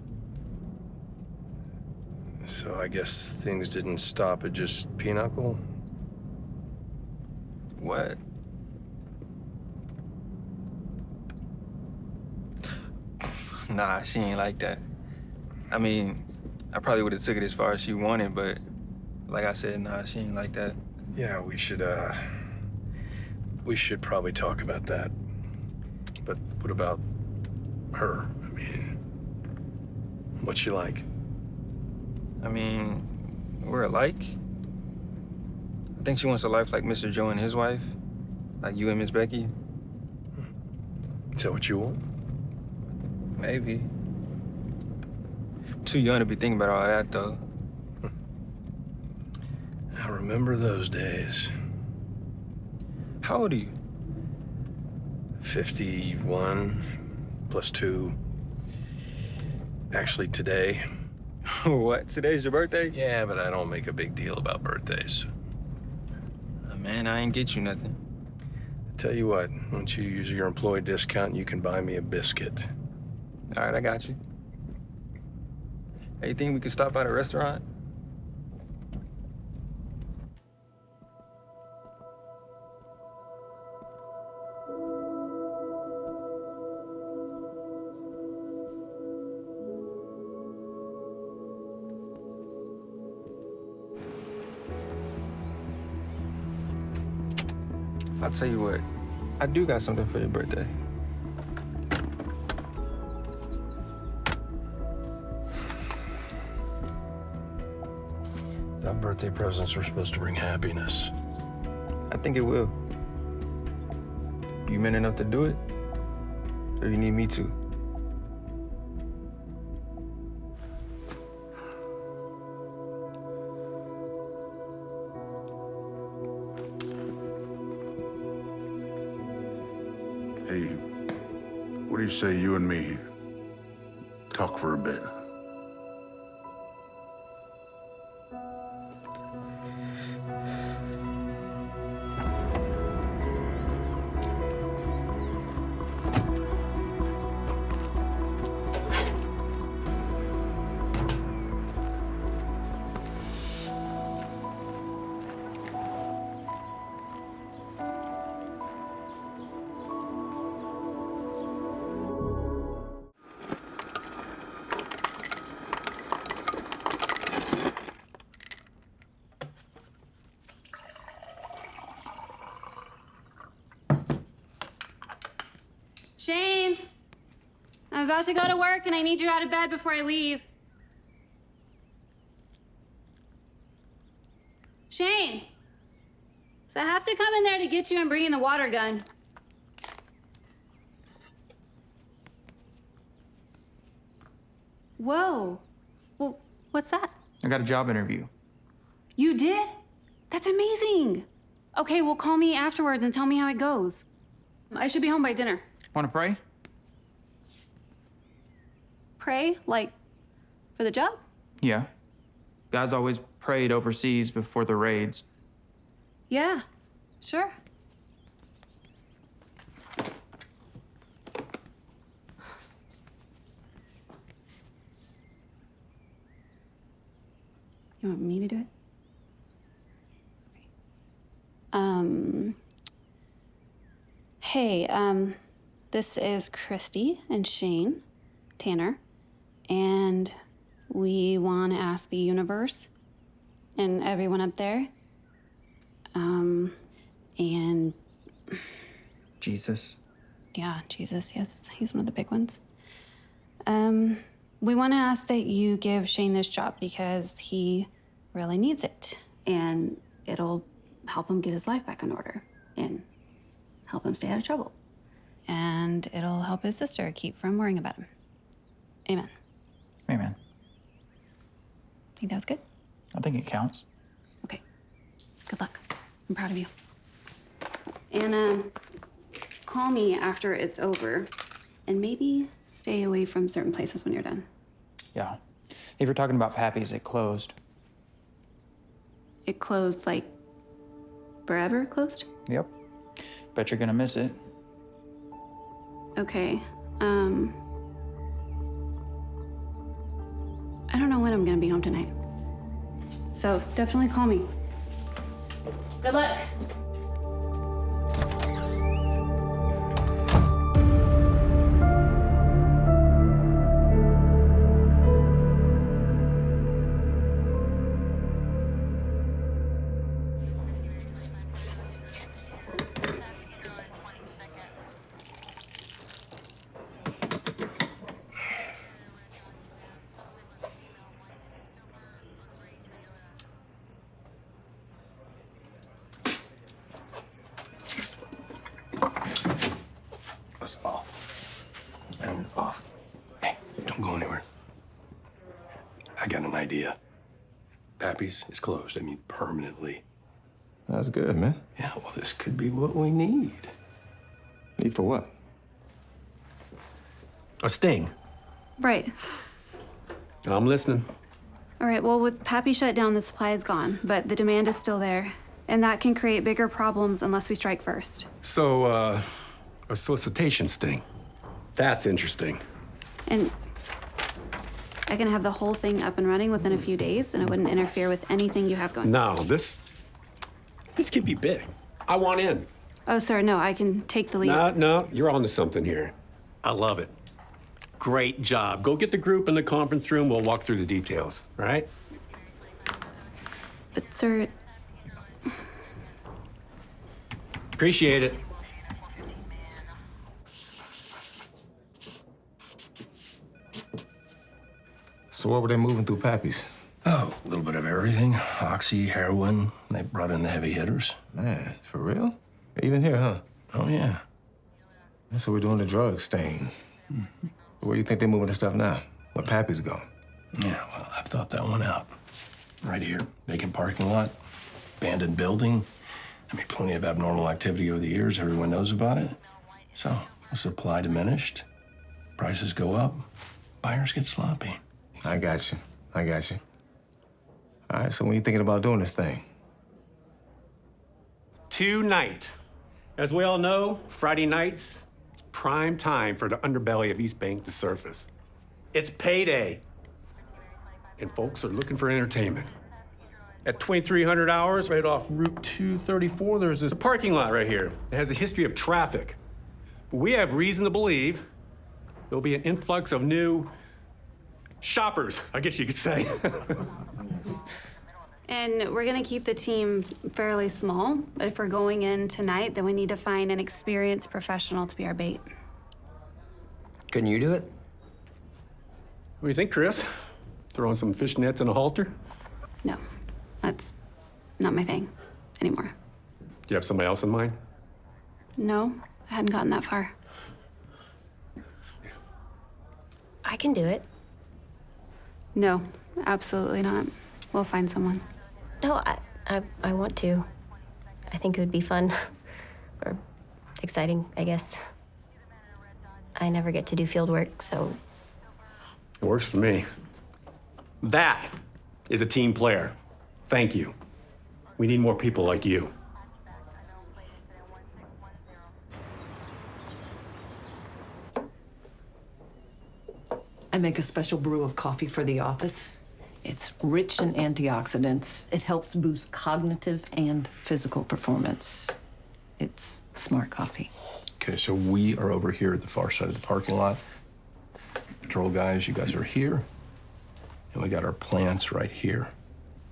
So I guess things didn't stop at just Pinochle? What? Nah, she ain't like that. I mean, I probably would have took it as far as she wanted, but like I said, nah, she ain't like that. Yeah, we should probably talk about that. But what about her? I mean, what's she like? I mean, we're alike. I think she wants a life like Mr. Joe and his wife, like you and Miss Becky. Is that what you want? Maybe. Too young to be thinking about all that, though. I remember those days. How old are you? 51 plus 2. Actually, today. What? Today's your birthday? Yeah, but I don't make a big deal about birthdays. Man, I ain't get you nothing. Tell you what, once you use your employee discount, you can buy me a biscuit. All right, I got you. Hey, you think we could stop by the restaurant? I'll tell you what, I do got something for your birthday. Thought birthday presents were supposed to bring happiness. I think it will. You man enough to do it? Or you need me to? Hey, what do you say you and me talk for a bit? Shane, I'm about to go to work and I need you out of bed before I leave. Shane, if I have to come in there to get you, I'm bringing the water gun. Whoa. Well, what's that? I got a job interview. You did? That's amazing. Okay, well, call me afterwards and tell me how it goes. I should be home by dinner. Want to pray? Pray? Like, for the job? Yeah. Guys always prayed overseas before the raids. Yeah, sure. You want me to do it? Okay. Hey, this is Christy and Shane Tanner, and we want to ask the universe and everyone up there, and Jesus. yeah, Jesus, yes, he's one of the big ones. We want to ask that you give Shane this job because he really needs it, and it'll help him get his life back in order and help him stay out of trouble. And it'll help his sister keep from worrying about him. Amen. Amen. Think that was good? I think it counts. Okay. Good luck. I'm proud of you. And call me after it's over, and maybe stay away from certain places when you're done. Yeah. If you're talking about Pappy's, it closed. It closed, like, forever closed? Yep. Bet you're gonna miss it. Okay. I don't know when I'm gonna be home tonight. So definitely call me. Good luck. That's off. That is off. Hey, don't go anywhere. I got an idea. Pappy's is closed. I mean, permanently. That's good, man. Yeah, well, this could be what we need. Need for what? A sting. Right. I'm listening. All right, well, with Pappy shut down, the supply is gone, but the demand is still there. And that can create bigger problems unless we strike first. So, a solicitation sting. That's interesting. And I can have the whole thing up and running within a few days, and it wouldn't interfere with anything you have going. Now, this could be big. I want in. Oh, sir, no, I can take the lead. No, you're on to something here. I love it. Great job. Go get the group in the conference room. We'll walk through the details, all right? But, sir... Appreciate it. So what were they moving through Pappy's? Oh, a little bit of everything. Oxy, heroin. They brought in the heavy hitters. Man, for real? Even here, huh? Oh, yeah. So we're doing the drug stain. Where do you think they're moving the stuff now? Where Pappy's gone? Yeah, well, I've thought that one out. Right here, vacant parking lot, abandoned building. I mean, plenty of abnormal activity over the years. Everyone knows about it. So, supply diminished, prices go up, buyers get sloppy. I got you. I got you. All right, so when you thinking about doing this thing? Tonight. As we all know, Friday nights, it's prime time for the underbelly of East Bank to surface. It's payday. And folks are looking for entertainment. At 2300 hours, right off Route 234, there's this parking lot right here. It has a history of traffic. But we have reason to believe there'll be an influx of new shoppers, I guess you could say. And we're gonna keep the team fairly small, but if we're going in tonight, then we need to find an experienced professional to be our bait. Couldn't you do it? What do you think, Kris? Throw on some fishnets and a halter? No, that's not my thing anymore. Do you have somebody else in mind? No, I hadn't gotten that far. I can do it. No, absolutely not. We'll find someone. No, I want to. I think it would be fun. Or exciting, I guess. I never get to do field work, so... It works for me. That is a team player. Thank you. We need more people like you. I make a special brew of coffee for the office. It's rich in antioxidants. It helps boost cognitive and physical performance. It's smart coffee. Okay, so we are over here at the far side of the parking lot. Patrol guys, you guys are here. And we got our plants right here.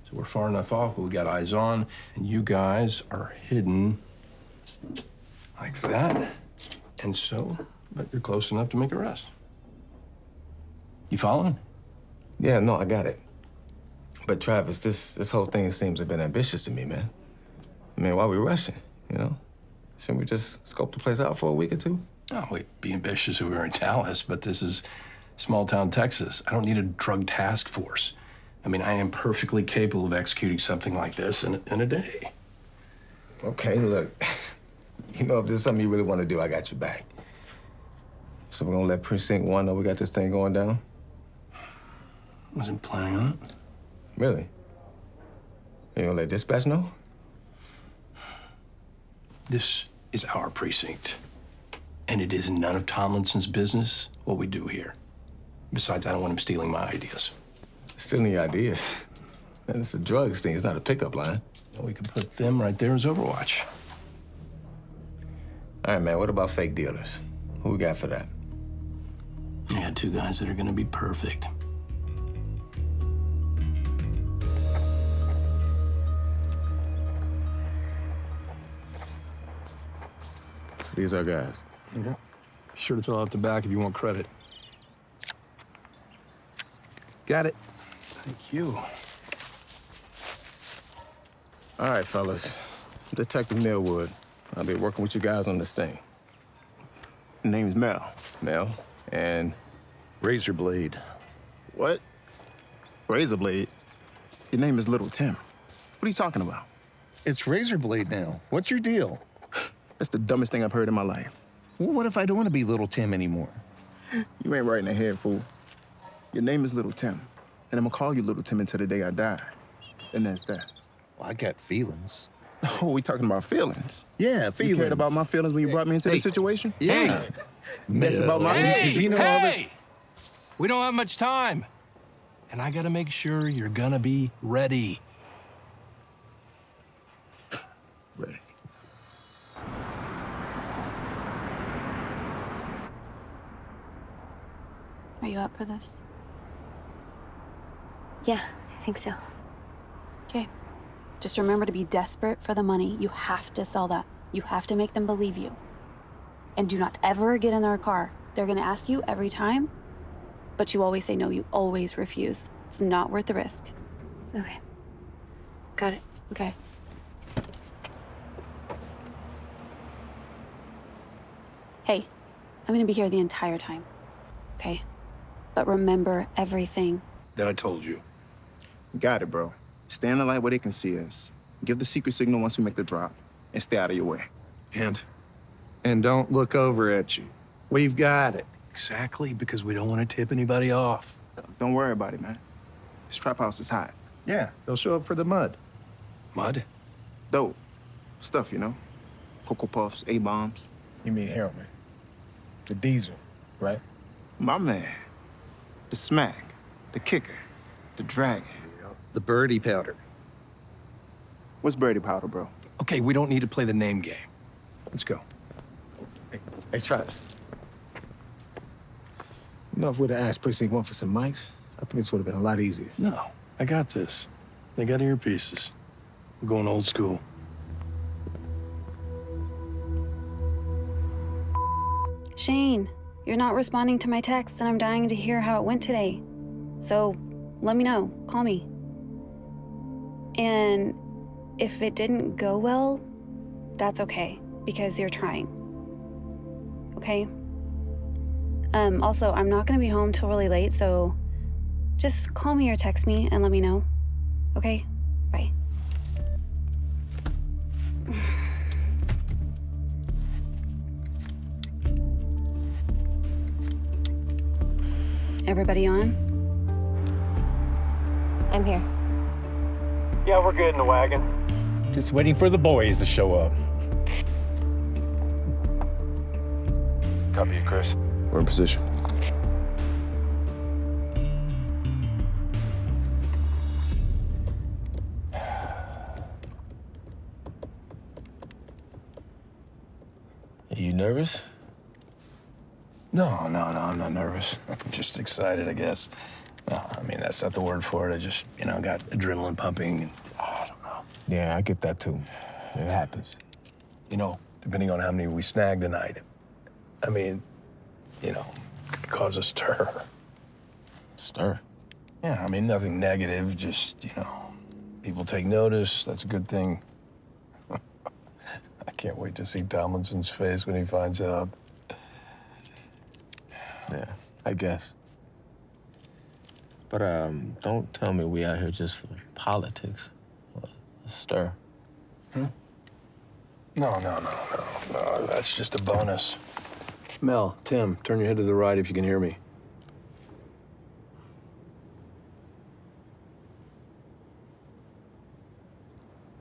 So we're far enough off, but we got eyes on, and you guys are hidden like that. And so, but you're close enough to make a rest. You following? Yeah, no, I got it. But Travis, this whole thing seems a bit ambitious to me, man. I mean, why are we rushing, you know? Shouldn't we just scope the place out for a week or two? Oh, we'd be ambitious if we were in Dallas, but this is small town Texas. I don't need a drug task force. I mean, I am perfectly capable of executing something like this in a day. Okay, look, you know, if this is something you really want to do, I got your back. So we're gonna let Precinct 1 know we got this thing going down? Wasn't planning on it. Really? You gonna let dispatch know? This is our precinct, and it is none of Tomlinson's business what we do here. Besides, I don't want him stealing my ideas. Stealing your ideas? Man, it's a drugs thing, it's not a pickup line. Well, we could put them right there as Overwatch. All right, man, what about fake dealers? Who we got for that? I got two guys that are gonna be perfect. So these are guys. Yeah. Be sure to fill out the back if you want credit. Got it. Thank you. All right, fellas. Detective Millwood. I'll be working with you guys on this thing. Name's Mel. Mel. And? Razorblade. What? Razorblade? Your name is Little Tim. What are you talking about? It's Razorblade now. What's your deal? That's the dumbest thing I've heard in my life. Well, what if I don't want to be Little Tim anymore? You ain't right in the head, fool. Your name is Little Tim, and I'm gonna call you Little Tim until the day I die. And that's that. Well, I got feelings. Oh, we talking about feelings? Yeah, feelings. You cared about my feelings when you brought me into this situation? Yeah. That's about my... Hey, you know hey! all this? We don't have much time. And I gotta make sure you're gonna be ready. Ready. Are you up for this? Yeah, I think so. Okay. Just remember to be desperate for the money. You have to sell that. You have to make them believe you. And do not ever get in their car. They're gonna ask you every time, but you always say no. You always refuse. It's not worth the risk. Okay. Got it. Okay. Hey, I'm gonna be here the entire time. Okay? But remember everything. That I told you. Got it, bro. Stay in the light where they can see us. Give the secret signal once we make the drop, and stay out of your way. And don't look over at you. We've got it. Exactly, because we don't want to tip anybody off. Don't worry about it, man. This trap house is hot. Yeah, they'll show up for the mud. Mud? Dope. Stuff, you know? Cocoa Puffs, A-bombs. You mean heroin? The diesel, right? My man. The smack. The kicker. The dragon. The birdie powder. What's birdie powder, bro? Okay, we don't need to play the name game. Let's go. Hey, Travis. You know, if we'd have asked Precinct 1 for some mics, I think this would have been a lot easier. No, I got this. They got earpieces. We're going old school. Shane, you're not responding to my texts, and I'm dying to hear how it went today. So, let me know. Call me. And if it didn't go well, that's okay, because you're trying. Okay? Also, I'm not gonna be home till really late, so just call me or text me and let me know. Okay? Bye. Everybody on? I'm here. Yeah, we're good in the wagon. Just waiting for the boys to show up. Copy you, Kris. We're in position. Are you nervous? No, I'm not nervous. I'm just excited, I guess. No, I mean, that's not the word for it. I just, got adrenaline pumping. And, I don't know. Yeah, I get that too. It happens. Depending on how many we snag tonight, I mean, could cause a stir. Stir? Yeah, I mean, nothing negative, just, people take notice. That's a good thing. I can't wait to see Tomlinson's face when he finds out. Yeah, I guess. But don't tell me we out here just for politics. A stir. No. That's just a bonus. Mel, Tim, turn your head to the right if you can hear me.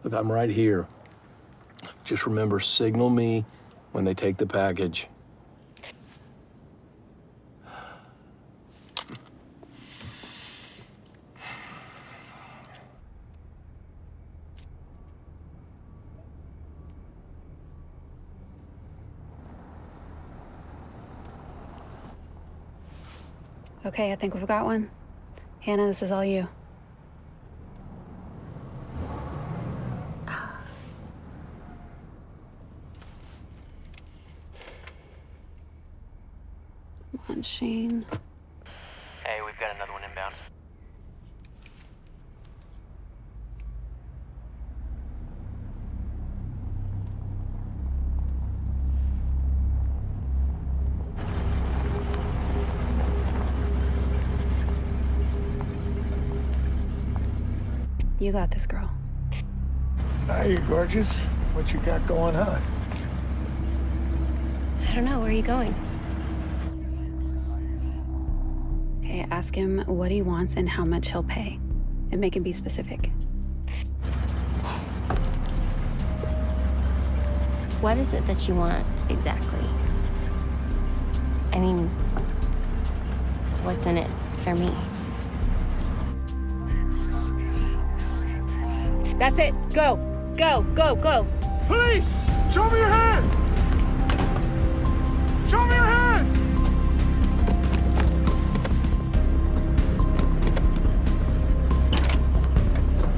Look, I'm right here. Just remember, signal me when they take the package. Okay, I think we've got one. Hannah, this is all you. Come on, Shane. Hey, we've got another one inbound. You got this, girl. Hi, you gorgeous. What you got going on? I don't know. Where are you going? Okay, ask him what he wants and how much he'll pay. And make him be specific. What is it that you want exactly? I mean, what's in it for me? That's it. Go. Go, go, go. Police! Show me your hand! Show me your hands!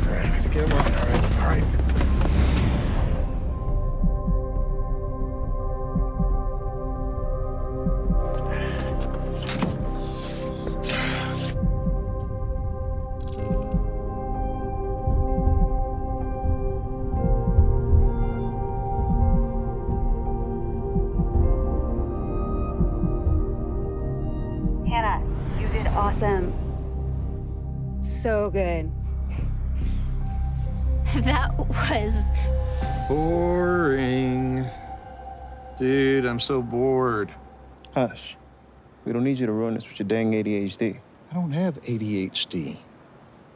All right, get him on. All right. awesome. So good. That was... Boring. Dude, I'm so bored. Hush. We don't need you to ruin this with your dang ADHD. I don't have ADHD.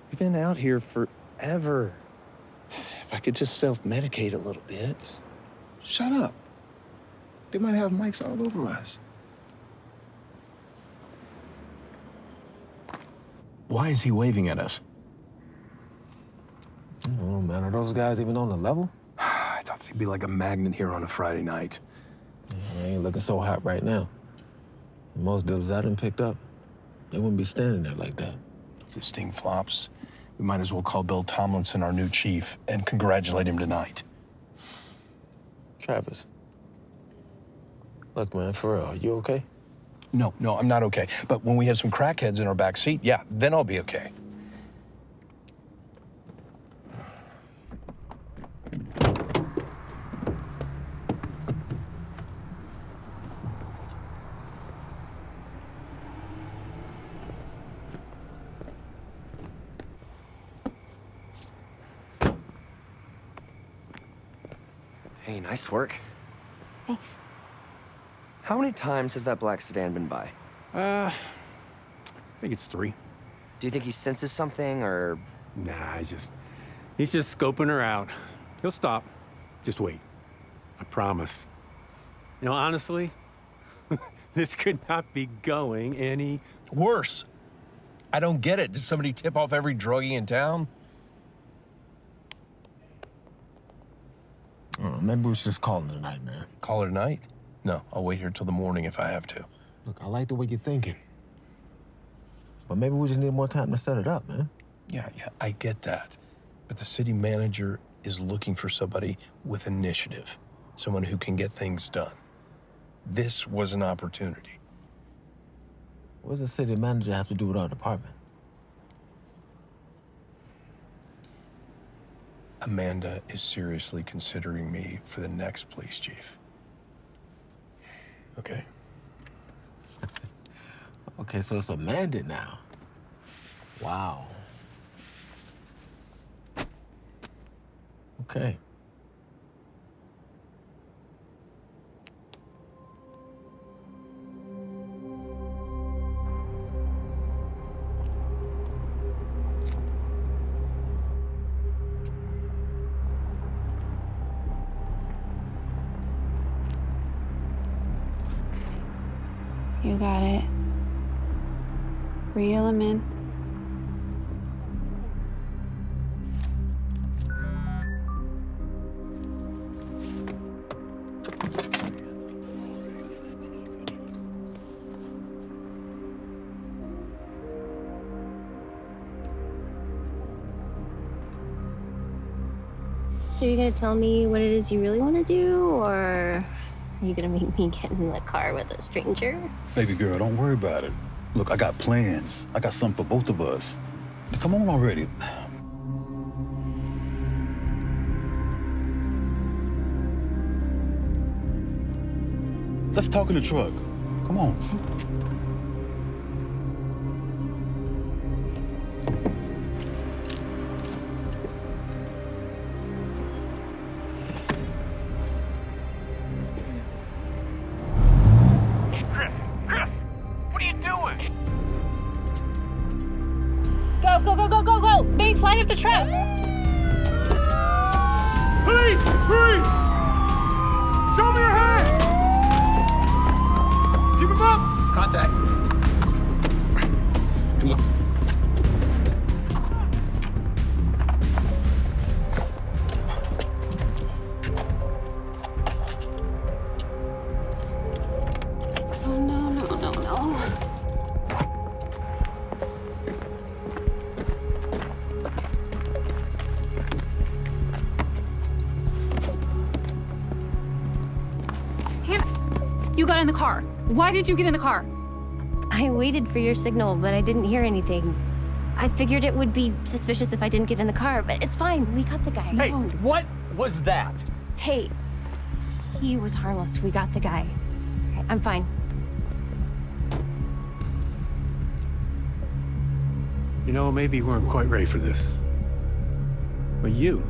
We've been out here forever. If I could just self-medicate a little bit. Shut up. They might have mics all over us. Why is he waving at us? Oh, man, are those guys even on the level? I thought they'd be like a magnet here on a Friday night. They ain't looking so hot right now. Most dealers I done picked up, they wouldn't be standing there like that. If this thing flops, we might as well call Bill Tomlinson our new chief and congratulate him tonight. Travis. Look, man, for real, you okay? No, I'm not okay. But when we have some crackheads in our back seat, yeah, then I'll be okay. Hey, nice work. Thanks. How many times has that black sedan been by? I think it's 3. Do you think he senses something, or...? Nah, he's just scoping her out. He'll stop. Just wait. I promise. You know, honestly, this could not be going any worse. I don't get it. Does somebody tip off every druggie in town? I don't know, maybe we should just call it a night, man. Call it a night? No, I'll wait here till the morning if I have to. Look, I like the way you're thinking. But maybe we just need more time to set it up, man. Yeah, I get that. But the city manager is looking for somebody with initiative, someone who can get things done. This was an opportunity. What does the city manager have to do with our department? Amanda is seriously considering me for the next police chief. Okay? Okay, so it's Amanda now. Wow. Okay. You got it. Reel him in. So you're gonna tell me what it is you really want to do, or are you gonna make me get in the car with a stranger? Baby girl, don't worry about it. Look, I got plans. I got something for both of us. Now, come on already. Let's talk in the truck. Come on. Go! Babe, slide up the trap! Police! Hurry! Show me your hand! Keep him up! Contact. Come on. Oh, no. You got in the car. Why did you get in the car? I waited for your signal, but I didn't hear anything. I figured it would be suspicious if I didn't get in the car, but it's fine. We got the guy. Hey, what was that? Hey, he was harmless. We got the guy. I'm fine. You know, maybe you weren't quite ready for this. But you're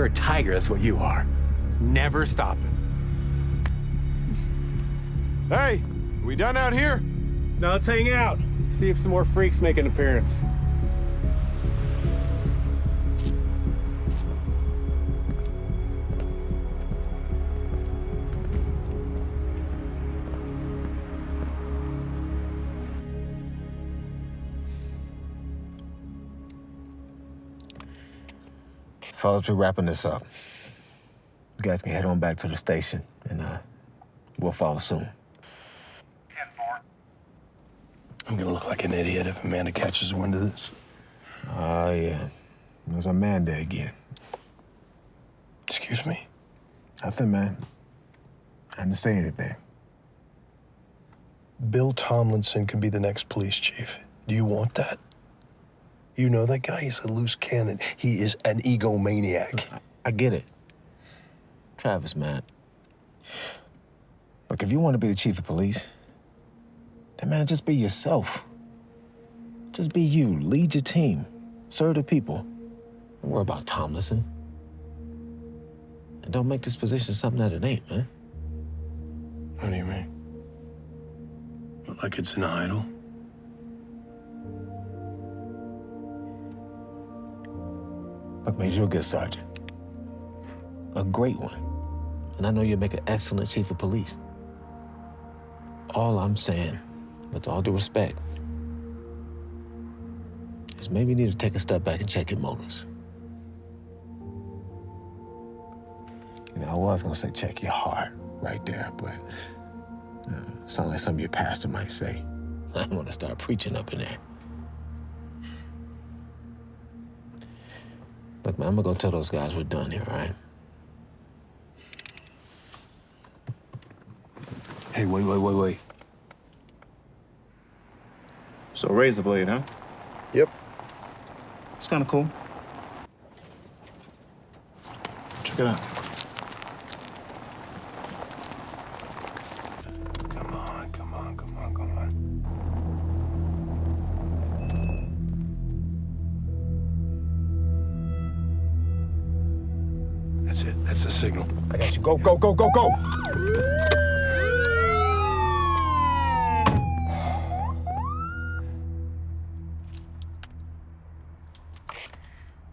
a tiger, that's what you are. Never stopping. Hey, we done out here? Now let's hang out. See if some more freaks make an appearance. Fellas, we're wrapping this up. You guys can head on back to the station, and we'll follow soon. I'm gonna look like an idiot if Amanda catches wind of this. Yeah. There's Amanda again. Excuse me? Nothing, man. I didn't say anything. Bill Tomlinson can be the next police chief. Do you want that? You know that guy? He's a loose cannon. He is an egomaniac. I get it. Travis, man. Look, if you want to be the chief of police, then, man, just be yourself. Just be you. Lead your team. Serve the people. Don't worry about Tomlinson. And don't make this position something that it ain't, man. What do you mean? Like it's an idol? Look, Major, you're a good sergeant. A great one. And I know you'll make an excellent chief of police. All I'm saying, with all due respect, is maybe you need to take a step back and check your motives. You know, I was gonna say check your heart right there, but sounds like something your pastor might say. I don't want to start preaching up in there. Look, man, I'm gonna go tell those guys we're done here, all right? Hey, wait. So razor blade, huh? Yep. It's kind of cool. Check it out. Come on. That's it. That's the signal. I got you. Go.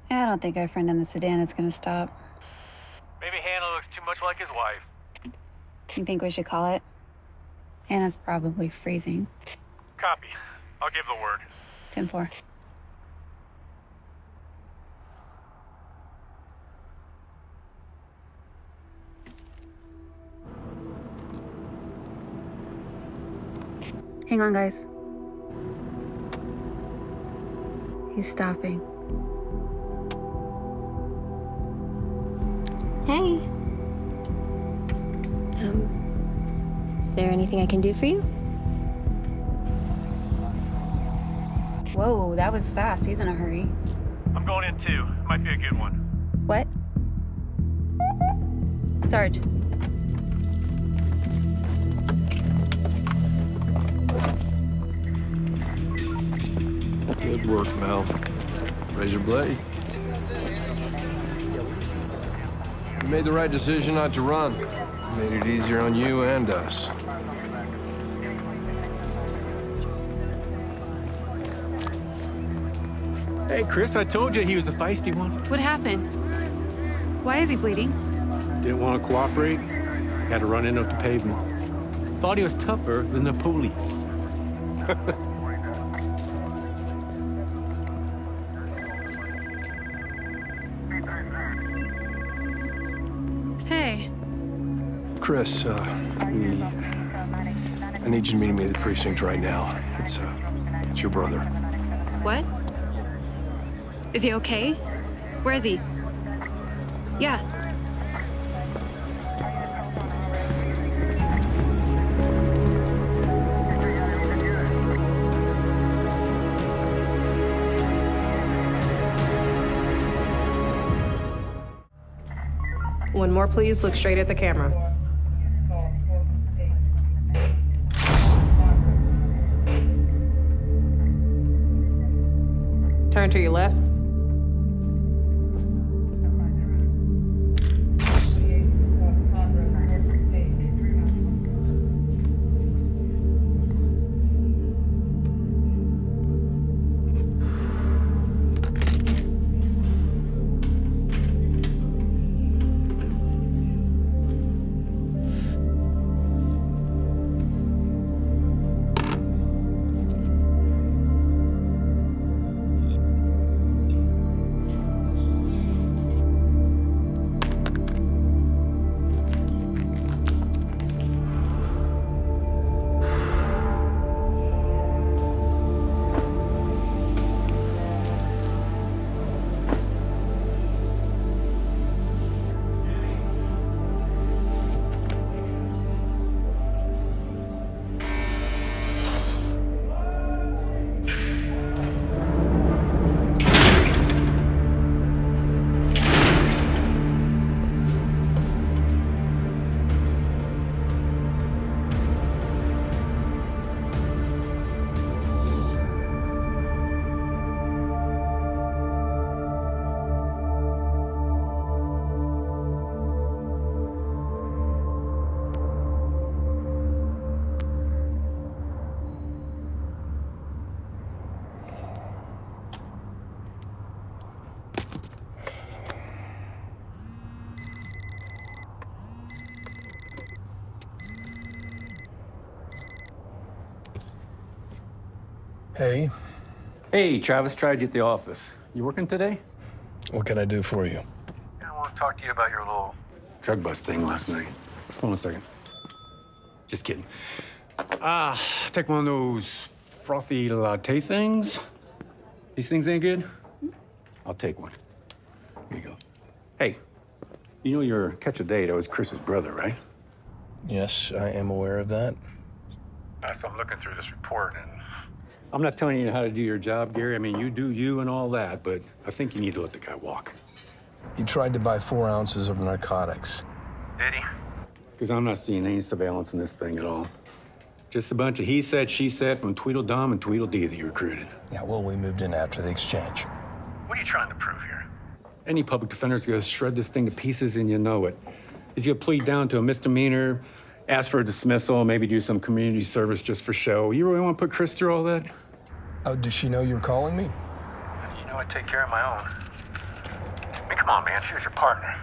I don't think our friend in the sedan is gonna stop. Maybe Hannah looks too much like his wife. You think we should call it? Hannah's probably freezing. Copy. I'll give the word. 10-4. Hang on, guys. He's stopping. Hey. Is there anything I can do for you? Whoa, that was fast. He's in a hurry. I'm going in too. Might be a good one. What? Sarge. Good work, Mel. Razor blade. You made the right decision not to run. Made it easier on you and us. Hey, Kris, I told you he was a feisty one. What happened? Why is he bleeding? Didn't want to cooperate. Had to run in up the pavement. Thought he was tougher than the police. Hey. Kris, I need you to meet me at the precinct right now. It's your brother. What? Is he okay? Where is he? Yeah. One more, please. Look straight at the camera. turn to your left. Hey. Hey, Travis tried you at the office. You working today? What can I do for you? I want to talk to you about your little drug bust thing last night. Hold on a second. Just kidding. Take one of those frothy latte things. These things ain't good? I'll take one. Here you go. Hey, you know your catch a date was Chris's brother, right? Yes, I am aware of that. So I'm looking through this report, and I'm not telling you how to do your job, Gary. I mean, you do you and all that, but I think you need to let the guy walk. He tried to buy 4 ounces of narcotics. Did he? Because I'm not seeing any surveillance in this thing at all. Just a bunch of he said, she said from Tweedledum and Tweedledee that you recruited. Yeah, well, we moved in after the exchange. What are you trying to prove here? Any public defender's gonna shred this thing to pieces and you know it. He's gonna plead down to a misdemeanor, ask for a dismissal, maybe do some community service just for show. You really want to put Kris through all that? Oh, does she know you're calling me? You know I take care of my own. I mean, come on, man. She was your partner.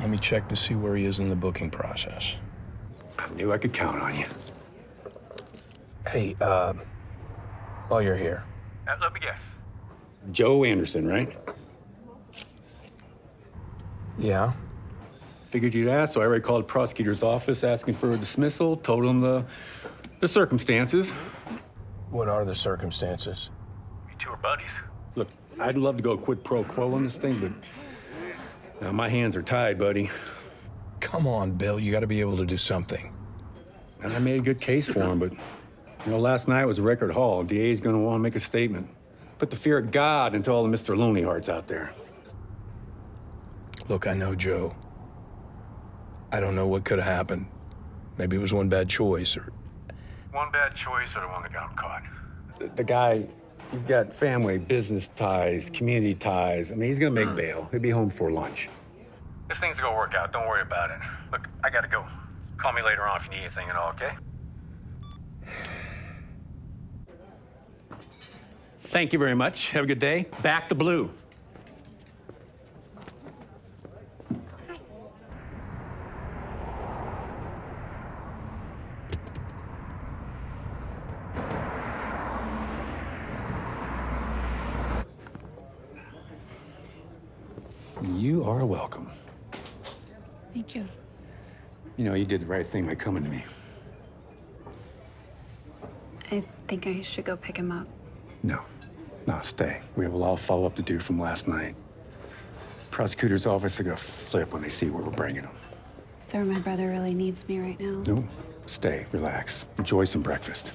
Let me check to see where he is in the booking process. I knew I could count on you. Hey, while you're here. Let me guess. Joe Anderson, right? Yeah. Figured you'd ask, so I already called the prosecutor's office asking for a dismissal, told them the circumstances. What are the circumstances? You two are buddies. Look, I'd love to go quid pro quo on this thing, but now my hands are tied, buddy. Come on, Bill. You got to be able to do something. And I made a good case for him, but you know, last night was a record haul. DA's gonna want to make a statement. Put the fear of God into all the Mr. Lonely Hearts out there. Look, I know Joe. I don't know what could have happened. Maybe it was one bad choice, or... One bad choice or the one that got him caught? The guy, he's got family, business ties, community ties. I mean, he's gonna make bail. He'll be home for lunch. This thing's gonna work out. Don't worry about it. Look, I gotta go. Call me later on if you need anything at all, okay? Thank you very much. Have a good day. Back to blue. You are welcome. Thank you. You know, you did the right thing by coming to me. I think I should go pick him up. No, stay. We have a lot of follow-up to do from last night. Prosecutor's office is gonna flip when they see where we're bringing him. Sir, my brother really needs me right now. No, stay, relax, enjoy some breakfast.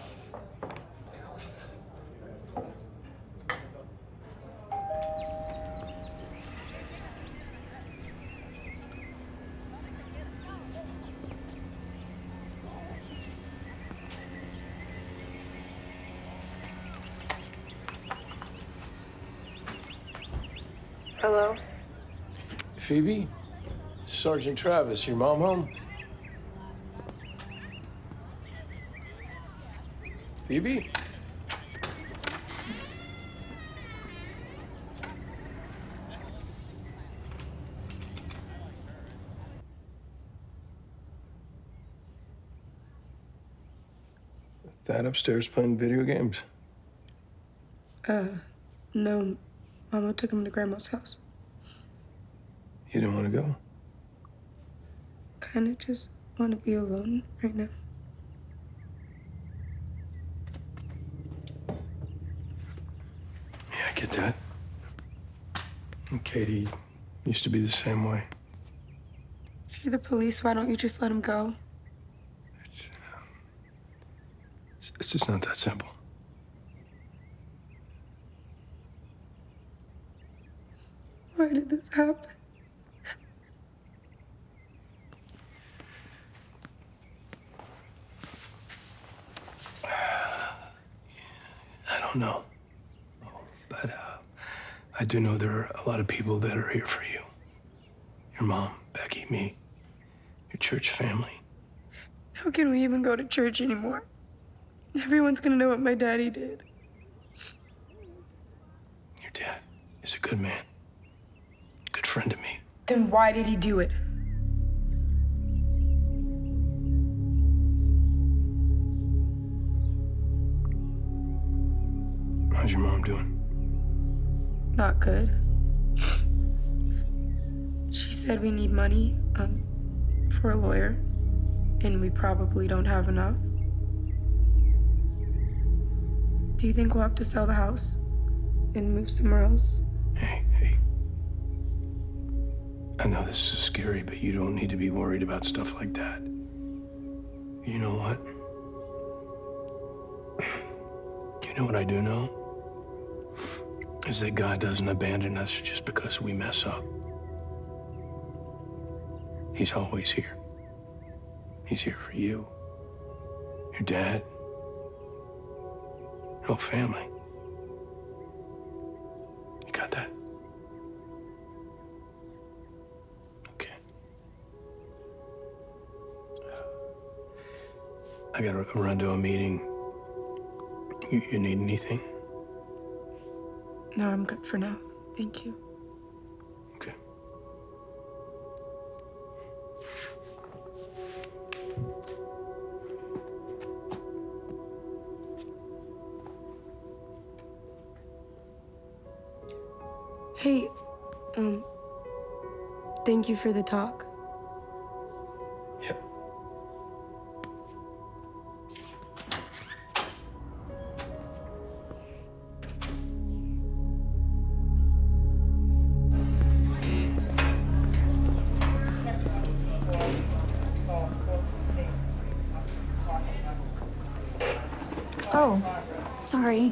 Hello? Phoebe? Sergeant Travis, your mom home? Phoebe? That upstairs playing video games? No. Mama took him to Grandma's house. You didn't want to go? Kinda just want to be alone right now. Yeah, I get that. And Katie used to be the same way. If you're the police, why don't you just let him go? It's just not that simple. Why did this happen? I don't know. But I do know there are a lot of people that are here for you. Your mom, Becky, me, your church family. How can we even go to church anymore? Everyone's gonna know what my daddy did. Your dad is a good man. Good friend to me. Then why did he do it? How's your mom doing? Not good. She said we need money, for a lawyer, and we probably don't have enough. Do you think we'll have to sell the house and move somewhere else? Hey. I know this is scary, but you don't need to be worried about stuff like that. You know what? You know what I do know? Is that God doesn't abandon us just because we mess up. He's always here. He's here for you, your dad, your whole family. You got that? Okay. I gotta run to a meeting. You need anything? No, I'm good for now. Thank you. Okay. Hey, thank you for the talk. Yep. Oh, sorry.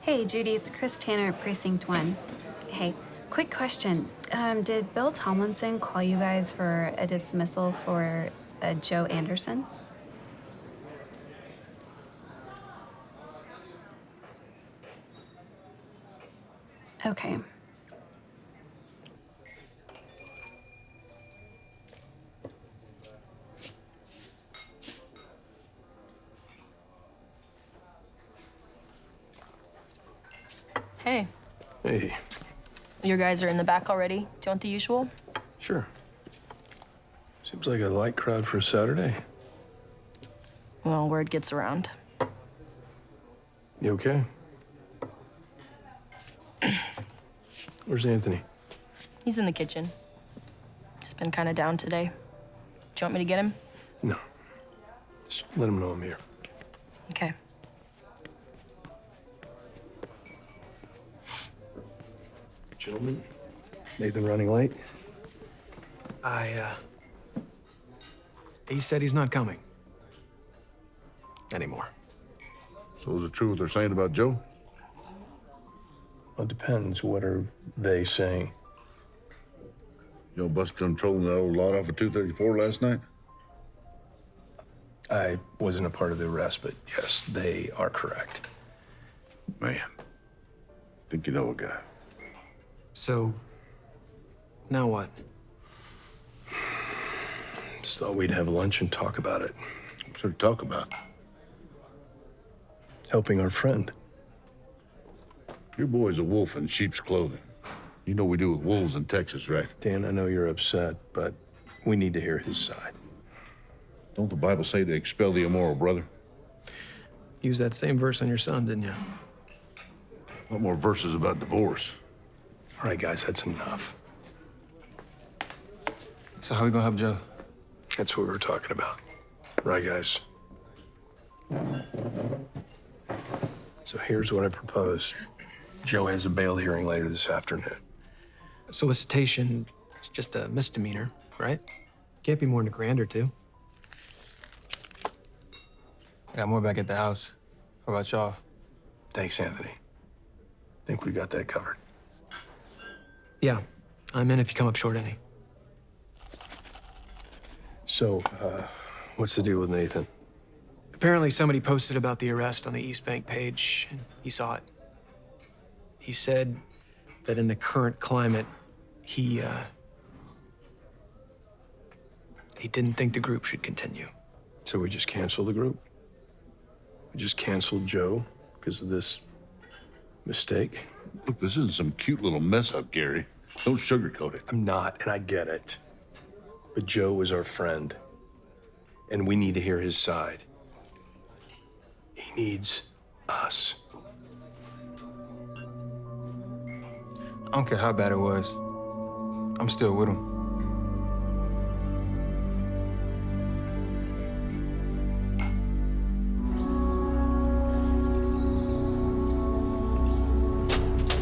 Hey, Judy, it's Kris Tanner, Precinct 1. Hey, quick question. Did Bill Tomlinson call you guys for a dismissal for Joe Anderson? Okay. Hey, Hey, your guys are in the back already. Do you want the usual? sure. Seems like a light crowd for a Saturday. Well, word gets around. You okay? Where's Anthony? He's in the kitchen. He's been kind of down today. Do you want me to get him? No. Just let him know I'm here. Okay. Gentlemen, Nathan running late. He said he's not coming. Anymore. So is it true what they're saying about Joe? Well, it depends. What are they saying? Joe busted them trolling that old lot off of 234 last night? I wasn't a part of the arrest, but yes, they are correct. Man, think you know a guy. So, now what? Just thought we'd have lunch and talk about it. What should we talk about? Helping our friend. Your boy's a wolf in sheep's clothing. You know we do with wolves in Texas, right? Dan, I know you're upset, but we need to hear his side. Don't the Bible say to expel the immoral brother? Use that same verse on your son, didn't you? What more verses about divorce? All right, guys, that's enough. So how we gonna help Joe? That's what we were talking about. Right, guys? So here's what I propose. Joe has a bail hearing later this afternoon. Solicitation is just a misdemeanor, right? Can't be more than $1,000 or $2,000. I got more back at the house. How about y'all? Thanks, Anthony. Think we got that covered. Yeah, I'm in if you come up short any. So, what's the deal with Nathan? Apparently somebody posted about the arrest on the East Bank page, and he saw it. He said that in the current climate, he didn't think the group should continue. So we just cancel the group? We just canceled Joe because of this mistake? Look, this isn't some cute little mess up, Gary. Don't sugarcoat it. I'm not, and I get it. But Joe is our friend, and we need to hear his side. He needs us. I don't care how bad it was. I'm still with him.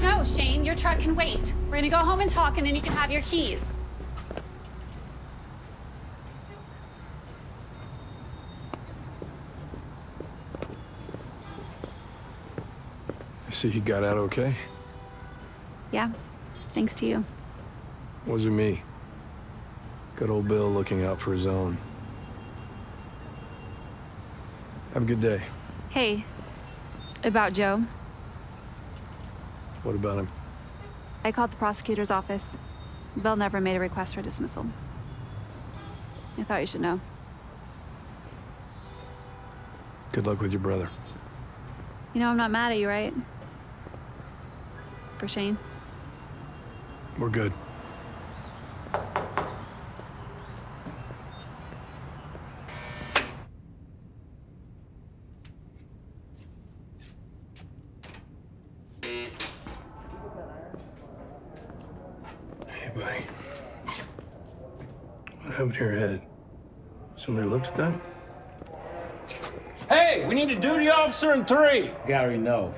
No, Shane, your truck can wait. We're gonna go home and talk, and then you can have your keys. I see you got out okay. Yeah, thanks to you. Wasn't me. Good old Bill looking out for his own. Have a good day. Hey, about Joe. What about him? I called the prosecutor's office. They'll never made a request for dismissal. I thought you should know. Good luck with your brother. You know I'm not mad at you, right? For Shane? We're good. Hey, buddy. What happened to your head? Somebody looked at that? Hey, we need a duty officer in 3. Gary, no.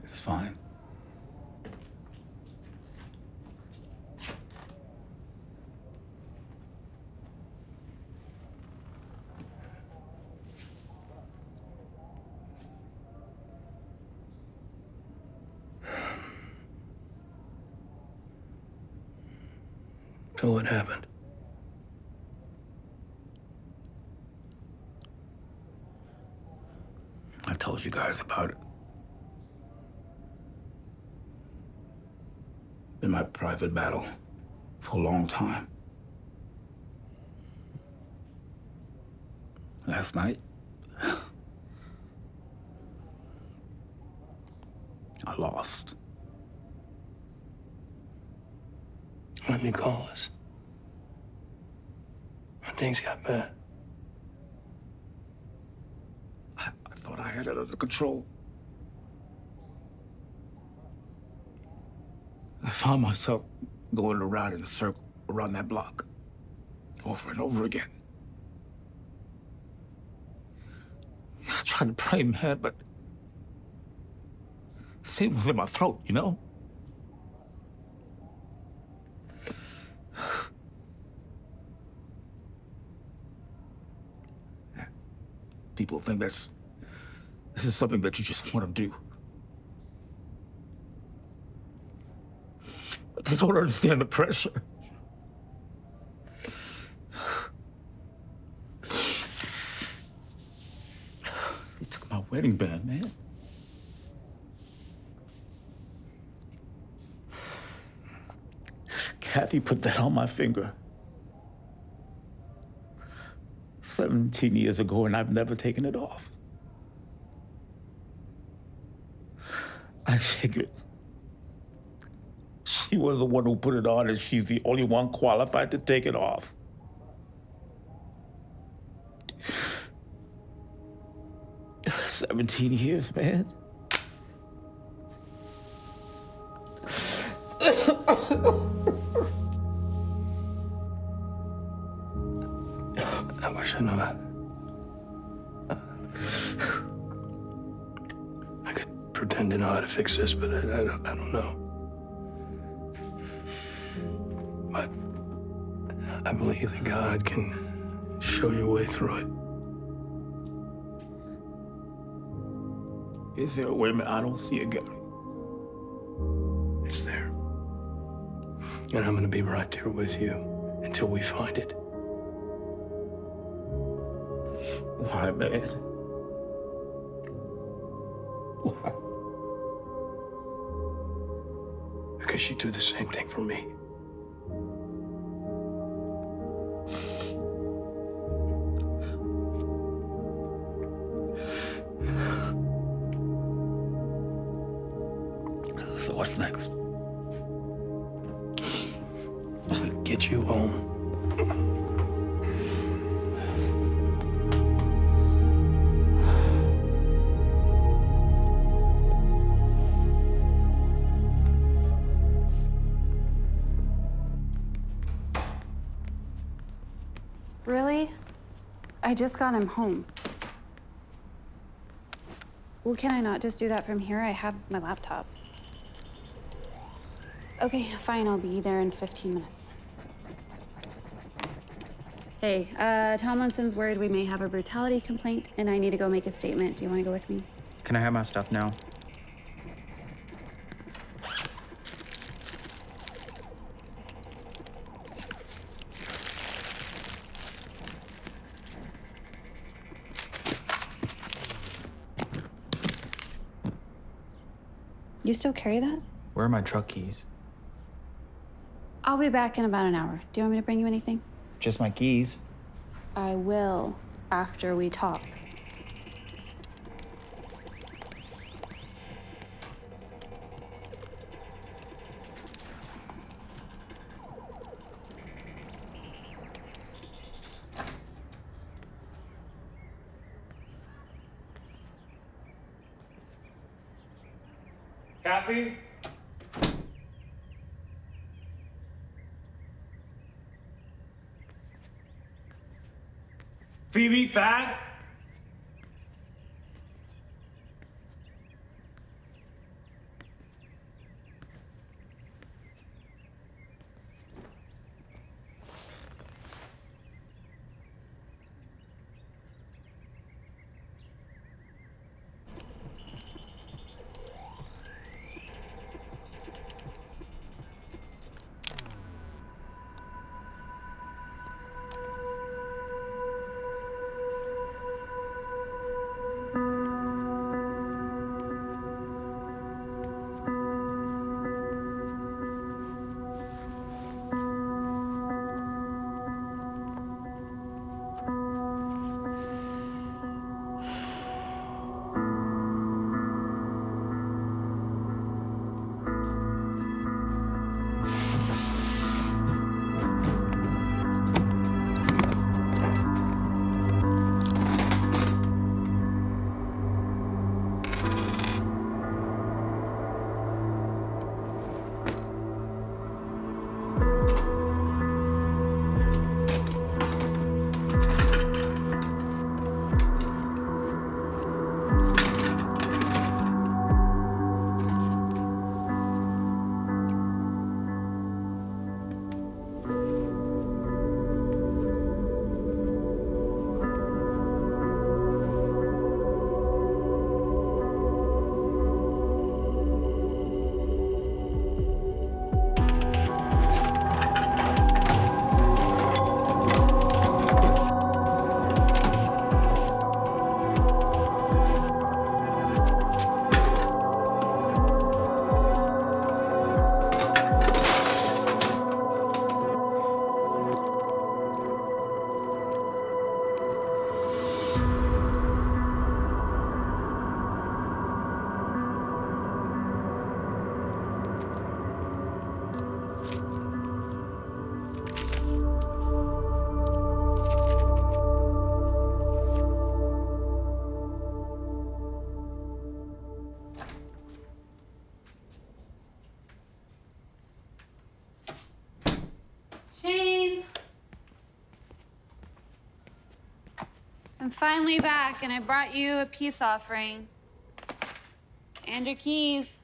It's fine. So what happened? I told you guys about it. Been my private battle for a long time. Last night, I lost. Why didn't you call us? When things got bad. I thought I had it under control. I found myself going around in a circle around that block over and over again. I tried to pray, man, but Satan was in my throat, you know? people think this is something that you just want to do. But they don't understand the pressure. They took my wedding band, man. Kathy put that on my finger 17 years ago, and I've never taken it off. I figured she was the one who put it on, and she's the only one qualified to take it off. "17 years, man. I wish I knew that. I could pretend to know how to fix this, but I don't know. But I believe that God can show you a way through it. Is there a way, man? I don't see it, Gary. It's there. And I'm gonna be right there with you until we find it. Why, man? Why? Because you do the same thing for me. So what's next? Get you home. Really? I just got him home. Well, can I not just do that from here? I have my laptop. Okay, fine, I'll be there in 15 minutes. Hey, Tomlinson's worried we may have a brutality complaint, and I need to go make a statement. Do you want to go with me? Can I have my stuff now? You still carry that? Where are my truck keys? I'll be back in about an hour. Do you want me to bring you anything? Just my keys. I will, after we talk. Kathy? Phoebe, Thad? I'm finally back, and I brought you a peace offering. And your keys.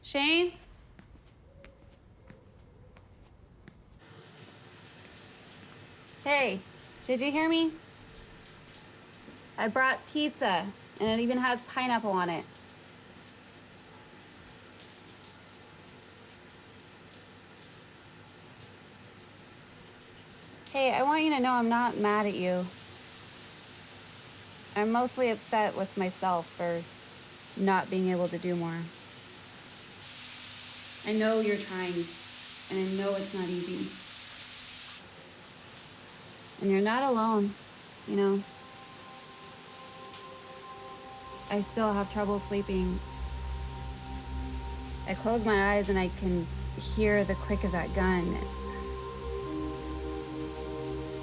Shane? Hey, did you hear me? I brought pizza, and it even has pineapple on it. Hey, I want you to know I'm not mad at you. I'm mostly upset with myself for not being able to do more. I know you're trying, and I know it's not easy. And you're not alone, you know. I still have trouble sleeping. I close my eyes and I can hear the click of that gun.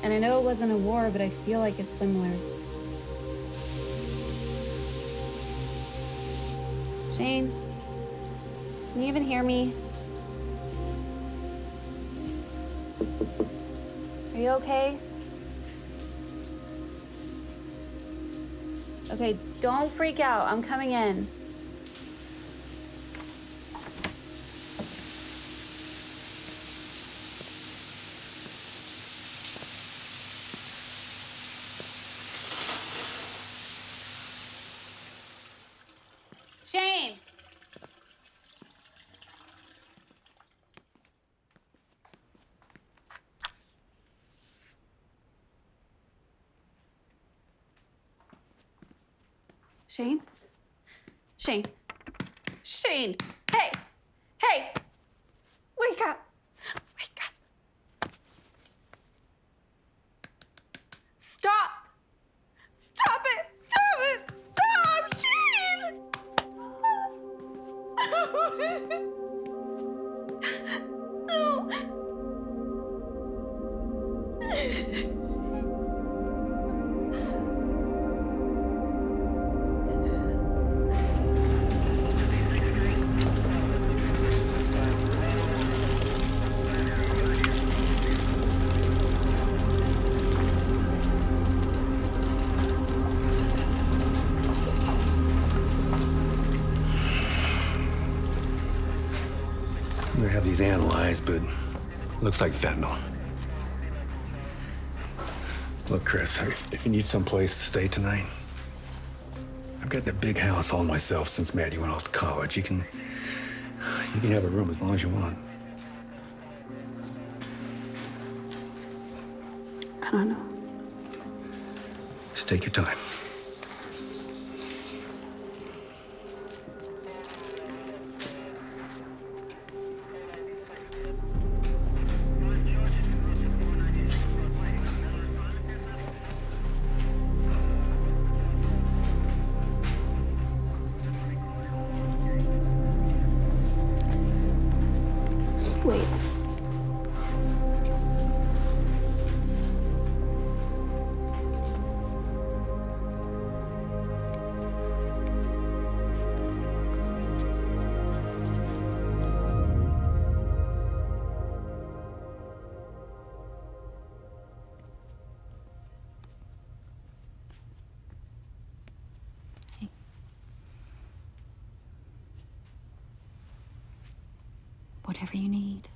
And I know it wasn't a war, but I feel like it's similar. Shane, can you even hear me? Are you okay? Okay, don't freak out. I'm coming in. Shane! Shane? Shane. Shane! Hey! Hey! Wake up! Wake up! Stop! Stop it! Stop it! Stop! Shane! No! I'm gonna have these analyzed, but looks like fentanyl. Look, Kris, if you need someplace to stay tonight, I've got that big house all myself since Maddie went off to college. You can have a room as long as you want. I don't know. Just take your time. Wait. Whatever you need,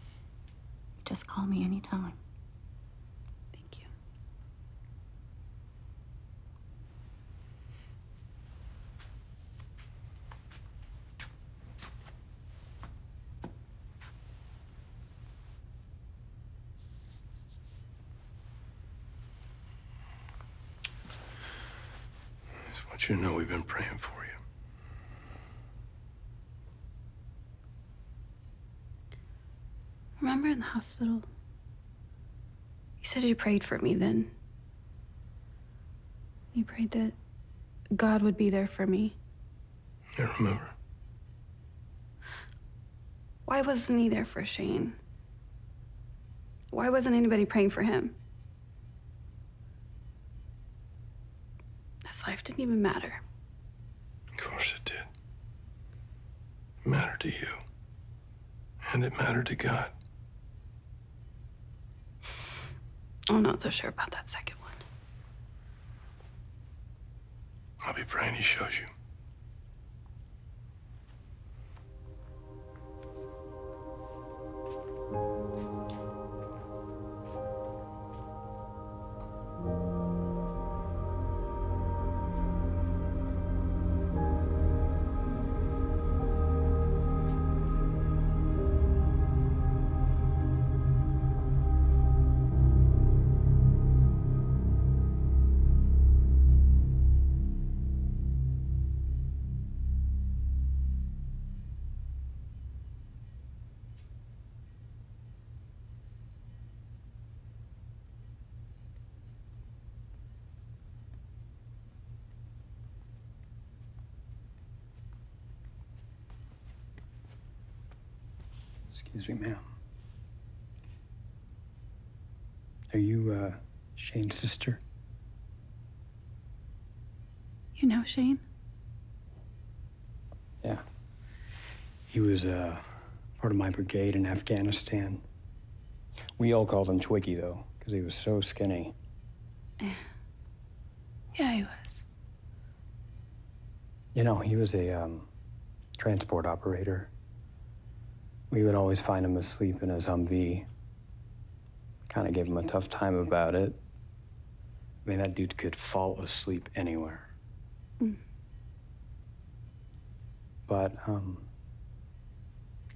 just call me anytime. Thank you. Just want you to know we've been praying for you. Remember in the hospital? You said you prayed for me then. You prayed that God would be there for me. I remember. Why wasn't he there for Shane? Why wasn't anybody praying for him? His life didn't even matter. Of course it did. It mattered to you. And it mattered to God. I'm not so sure about that second one. I'll be praying he shows you. Excuse me, ma'am. Are you, Shane's sister? You know Shane? Yeah. He was, part of my brigade in Afghanistan. We all called him Twiggy, though, because he was so skinny. Yeah, he was. You know, he was a, transport operator. We would always find him asleep in his Humvee. Kind of gave him a tough time about it. I mean, that dude could fall asleep anywhere. But, on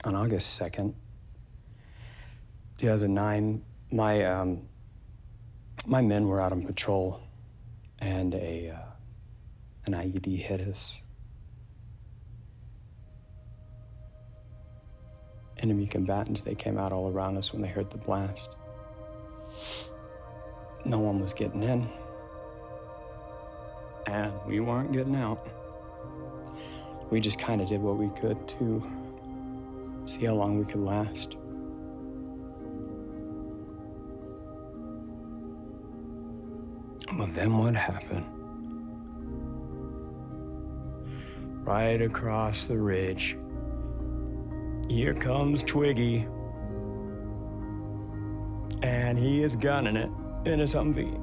August 2nd, 2009, my men were out on patrol, and an IED hit us. Enemy combatants, they came out all around us when they heard the blast. No one was getting in. And we weren't getting out. We just kind of did what we could to see how long we could last. But then what happened? Right across the ridge, here comes Twiggy, and he is gunning it in his Humvee.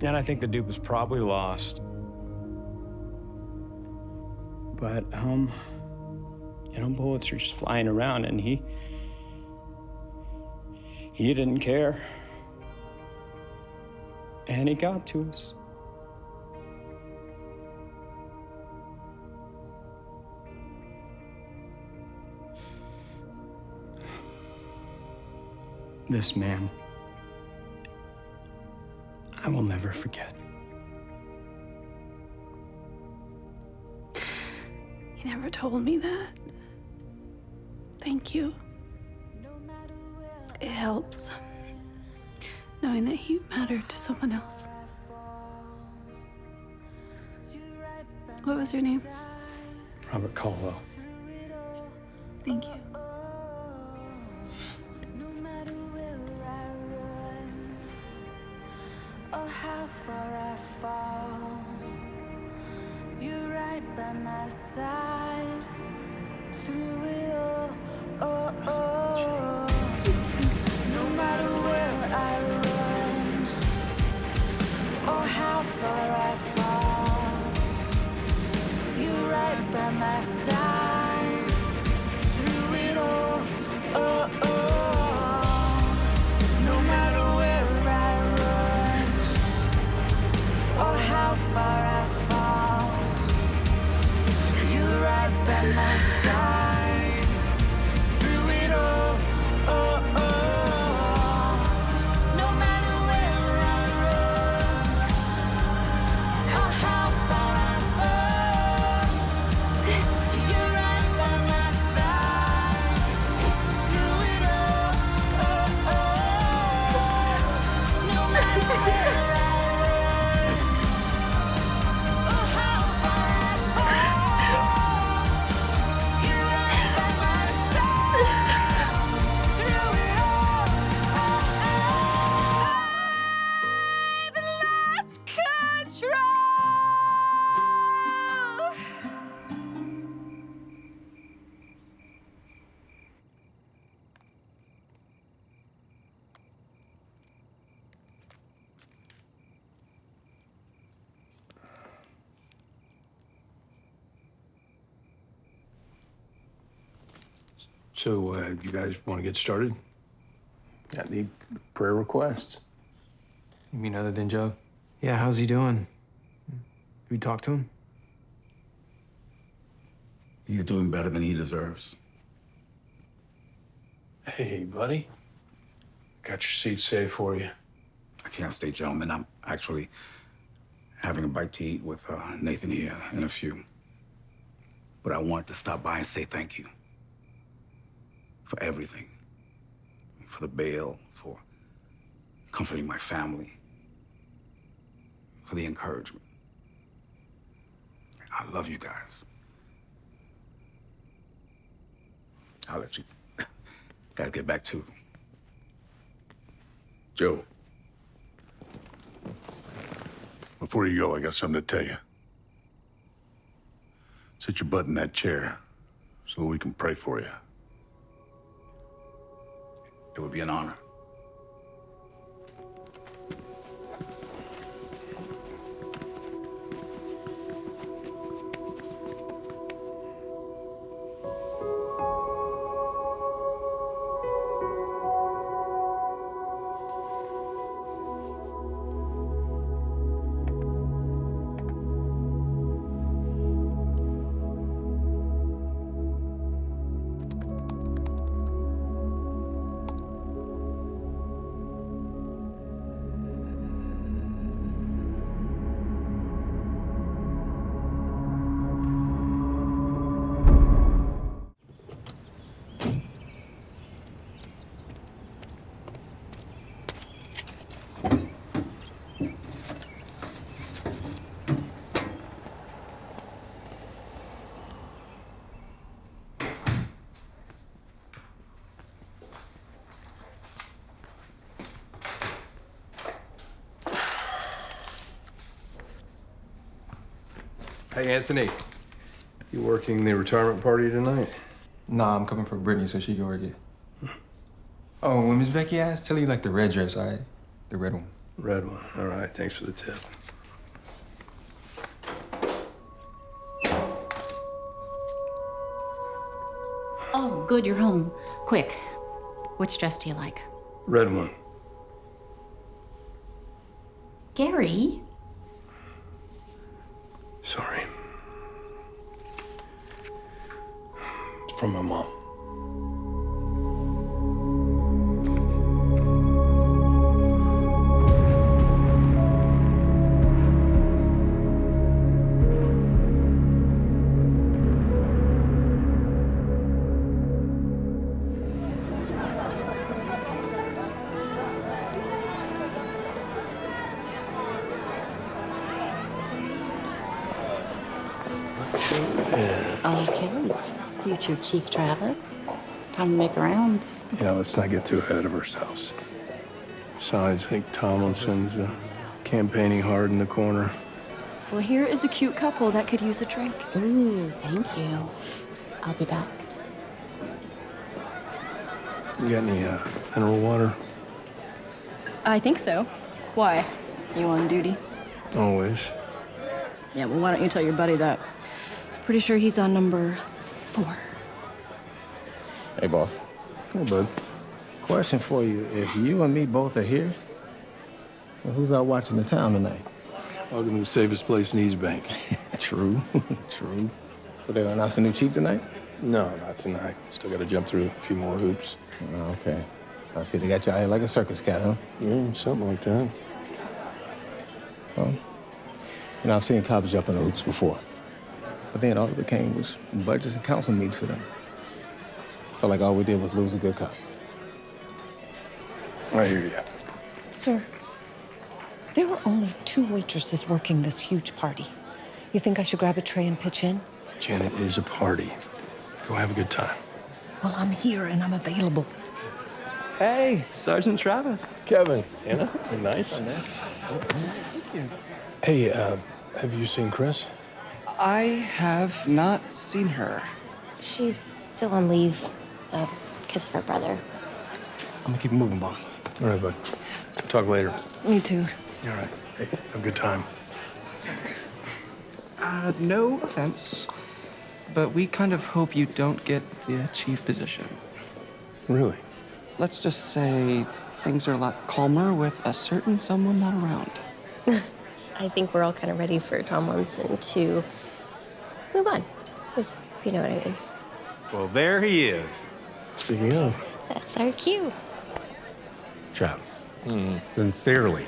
And I think the dude was probably lost. But, you know, bullets are just flying around, and he didn't care. And he got to us. This man, I will never forget. You never told me that. Thank you. It helps knowing that you mattered to someone else. What was your name? Robert Caldwell. Thank you. Oh, how far I fall. You're right by my side. Through it all, oh, oh. No matter where I run, or how far I fall. You're right by my side. Through it all, oh, oh. No matter where I run, or how far I fall, you're right by my side. Through it all, oh, oh. No matter where I run, or how far I fall, you're right by my side. Through it all, oh, oh. No matter where I run, or how far I fall, you're So, you guys want to get started? Got any prayer requests? You mean other than Joe? Yeah, how's he doing? We talked to him? He's doing better than he deserves. Hey, buddy. Got your seat saved for you. I can't stay, gentlemen. I'm actually having a bite to eat with Nathan here in a few. But I wanted to stop by and say thank you for everything. For the bail, for comforting my family, for the encouragement. I love you guys. I'll let you guys get back to it. Joe. Before you go, I got something to tell you. Sit your butt in that chair so we can pray for you. It would be an honor. Hey, Anthony. You working the retirement party tonight? Nah, I'm coming for Brittany so she can work it. Oh, when Miss Becky asked, tell her you like the red dress, all right? The red one. Red one. All right, thanks for the tip. Oh, good, you're home. Quick. Which dress do you like? Red one. Gary? Sorry. It's from my mom. Okay. Future Chief Travis. Time to make the rounds. Yeah, let's not get too ahead of ourselves. Besides, I think Tomlinson's campaigning hard in the corner. Well, here is a cute couple that could use a drink. Ooh, thank you. I'll be back. You got any mineral water? I think so. Why? You on duty? Always. Yeah, well, why don't you tell your buddy that? Pretty sure he's on number 4. Hey, boss. Hey, bud. Question for you. If you and me both are here, well, who's out watching the town tonight? Welcome to the safest place in East Bank. True, true. So they'll announce a new chief tonight? No, not tonight. Still got to jump through a few more hoops. Oh, okay. I see they got you out here like a circus cat, huh? Yeah, something like that. Well, you know, I've seen cops jump in the hoops before. But then all it became was budgets and council meetings for them. Felt like all we did was lose a good cop. I hear you. Sir, there were only 2 waitresses working this huge party. You think I should grab a tray and pitch in? Janet, it is a party. Go have a good time. Well, I'm here and I'm available. Hey, Sergeant Travis. Kevin. Anna, nice. Thank you. Hey, have you seen Kris? I have not seen her. She's still on leave because of her brother. I'm gonna keep it moving, boss. All right, bud. Talk later. Me too. All right. Hey, have a good time. No offense, but we kind of hope you don't get the chief position. Really? Let's just say things are a lot calmer with a certain someone not around. I think we're all kind of ready for Tomlinson to move on, if you know what I mean. Well, there he is. Speaking of. That's our cue. Travis, sincerely,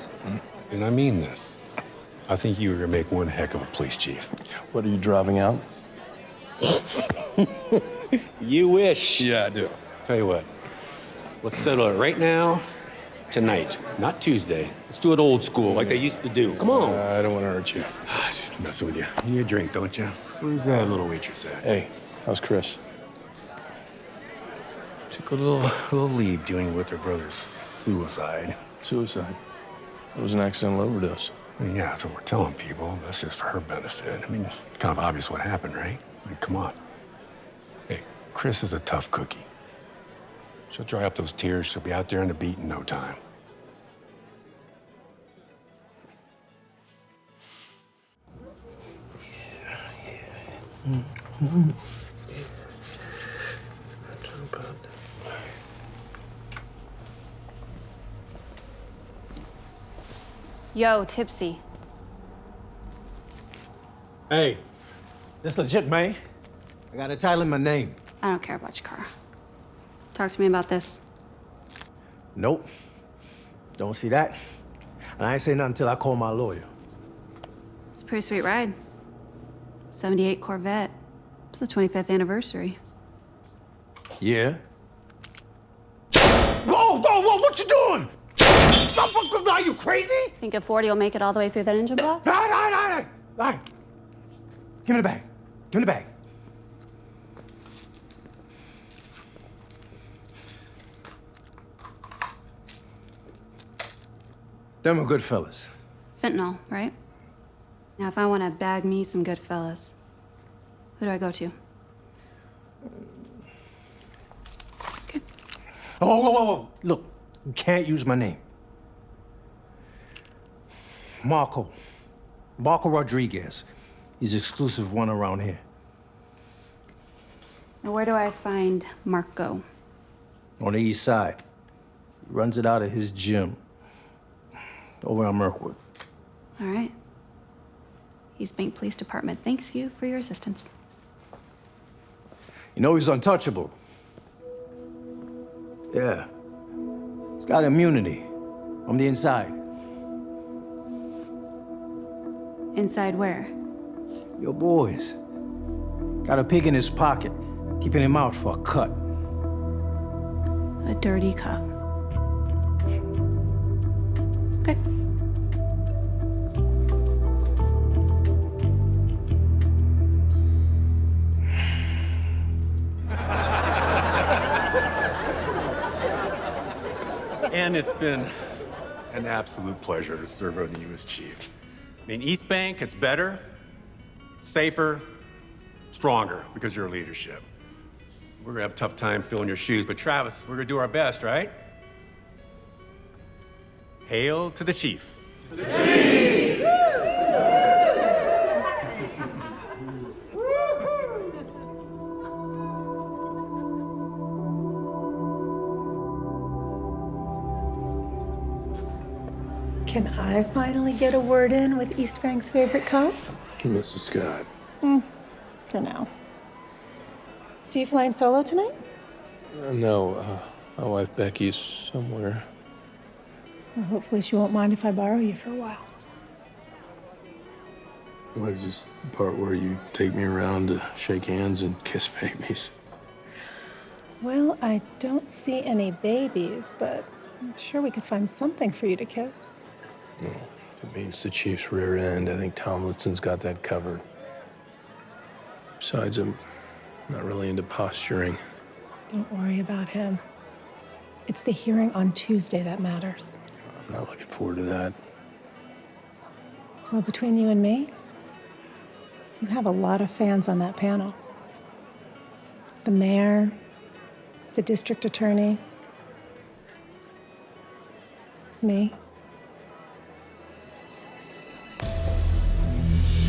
and I mean this, I think you were gonna make one heck of a police chief. What, are you driving out? You wish. Yeah, I do. Tell you what, let's settle it right now, tonight, not Tuesday. Let's do it old school, like they used to do. Come on. I don't want to hurt you. Just messing with you. You need a drink, don't you? Where's that little waitress at? Hey, how's Kris? Took a little leave dealing with her brother's suicide. Suicide? It was an accidental overdose. Yeah, that's what we're telling people. That's just for her benefit. I mean, it's kind of obvious what happened, right? I mean, come on. Hey, Kris is a tough cookie. She'll dry up those tears. She'll be out there on the beat in no time. Yo, Tipsy. Hey, this legit, man. I got a title in my name. I don't care about your car. Talk to me about this. Nope. Don't see that. And I ain't say nothing until I call my lawyer. It's a pretty sweet ride. 78 Corvette. It's the 25th anniversary. Yeah? Whoa, whoa, whoa, what you doing? Are you crazy? Think a 40 will make it all the way through that engine block? All right. Give me the bag. Give me the bag. Them are good fellas. Fentanyl, right? Now, if I want to bag me some good fellas, who do I go to? Oh, whoa, whoa, whoa. Look, you can't use my name. Marco Rodriguez. He's exclusive one around here. Now, where do I find Marco? On the east side. He runs it out of his gym. Over on Mirkwood. All right. East Bank Police Department thanks you for your assistance. You know he's untouchable. Yeah. He's got immunity on the inside. Inside where? Your boys. Got a pig in his pocket, keeping him out for a cut. A dirty cop. Okay. And it's been an absolute pleasure to serve under you as chief. I mean, East Bank, it's better, safer, stronger because of your leadership. We're gonna have a tough time filling your shoes, but Travis, we're gonna do our best, right? Hail to the chief. To the chief! Can I finally get a word in with East Bank's favorite cop? Mrs. Scott. For now. So you flying solo tonight? No, my wife Becky's somewhere. Well, hopefully she won't mind if I borrow you for a while. What is this part where you take me around to shake hands and kiss babies? Well, I don't see any babies, but I'm sure we could find something for you to kiss. No, if it means the chief's rear end, I think Tomlinson's got that covered. Besides, I'm not really into posturing. Don't worry about him. It's the hearing on Tuesday that matters. I'm not looking forward to that. Well, between you and me, you have a lot of fans on that panel. The mayor, the district attorney, me.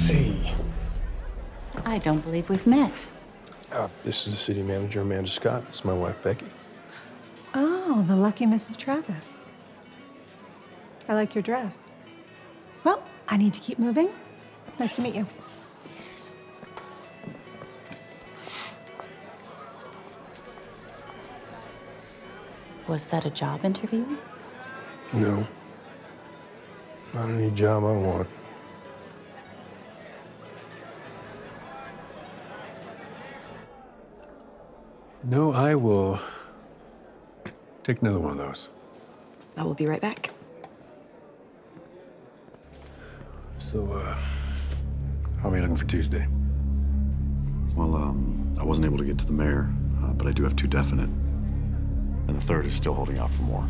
Hey. I don't believe we've met. This is the city manager, Amanda Scott. This is my wife, Becky. Oh, the lucky Mrs. Travis. I like your dress. Well, I need to keep moving. Nice to meet you. Was that a job interview? No. Not any job I want. No, I will take another one of those. I will be right back. So, how are we looking for Tuesday? Well, I wasn't able to get to the mayor, but I do have 2 definite. And the third is still holding out for more.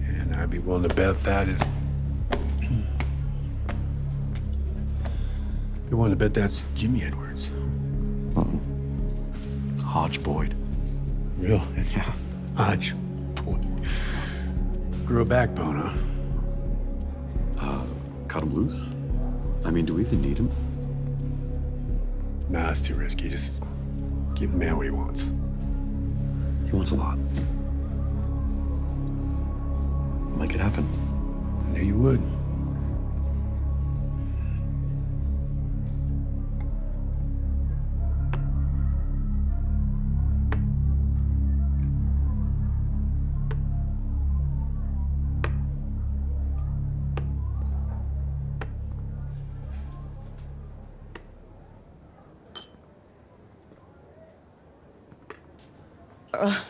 And I'd be willing to bet that is... Be willing to bet that's Jimmy Edwards. Hodge Boyd. Real? Yeah. Hodge Boyd. Grew a backbone, huh? Cut him loose? I mean, do we even need him? Nah, it's too risky. Just give the man what he wants. He wants a lot. Make it happen. I knew you would.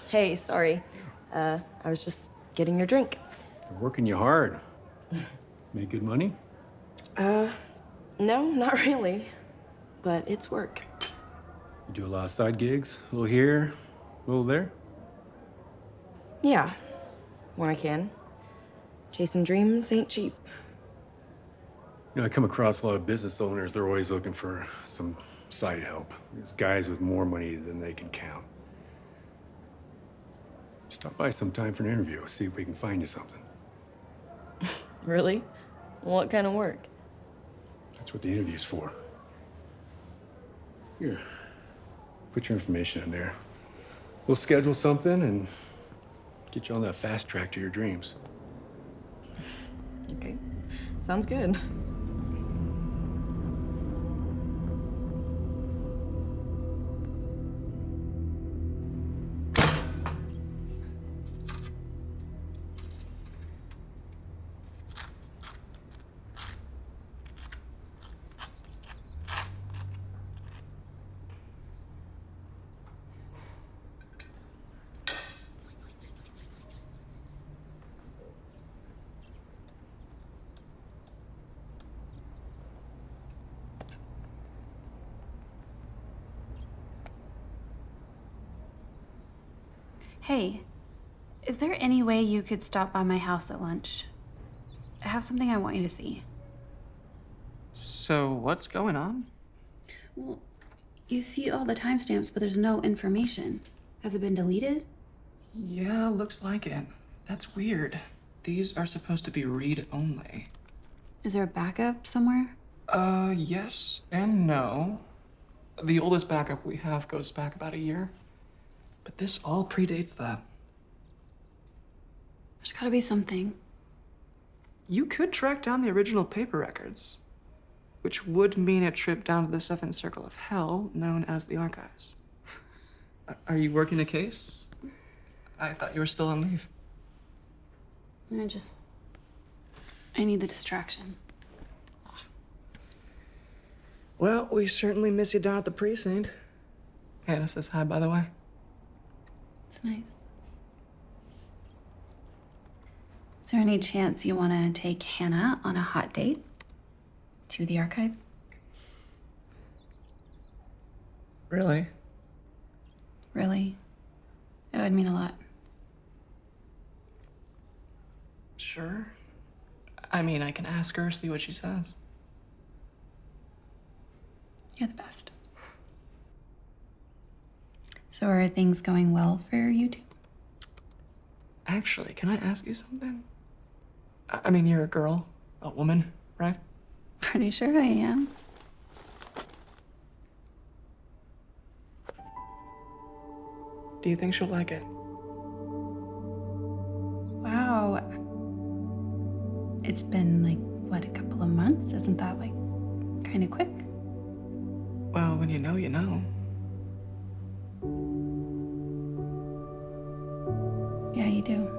Hey, sorry. I was just getting your drink. They're working you hard. Make good money? No, not really. But it's work. You do a lot of side gigs? A little here, a little there? Yeah, when I can. Chasing dreams ain't cheap. You know, I come across a lot of business owners. They're always looking for some side help. There's guys with more money than they can count. Stop by sometime for an interview. See if we can find you something. Really? What kind of work? That's what the interview's for. Here, put your information in there. We'll schedule something and get you on that fast track to your dreams. Okay, sounds good. Hey, is there any way you could stop by my house at lunch? I have something I want you to see. So, what's going on? Well, you see all the timestamps, but there's no information. Has it been deleted? Yeah, looks like it. That's weird. These are supposed to be read-only. Is there a backup somewhere? Yes and no. The oldest backup we have goes back about a year. But this all predates that. There's gotta be something. You could track down the original paper records, which would mean a trip down to the seventh circle of hell, known as the archives. Are you working a case? I thought you were still on leave. I need the distraction. Well, we certainly miss you down at the precinct. Hannah says hi, by the way. It's nice. Is there any chance you want to take Hannah on a hot date to the archives? Really? Really? That would mean a lot. Sure. I mean, I can ask her, see what she says. You're the best. So are things going well for you two? Actually, can I ask you something? I mean, you're a girl, a woman, right? Pretty sure I am. Do you think she'll like it? It's been like, what, a couple of months? Isn't that like kind of quick? Well, when you know, you know. Yeah, you do.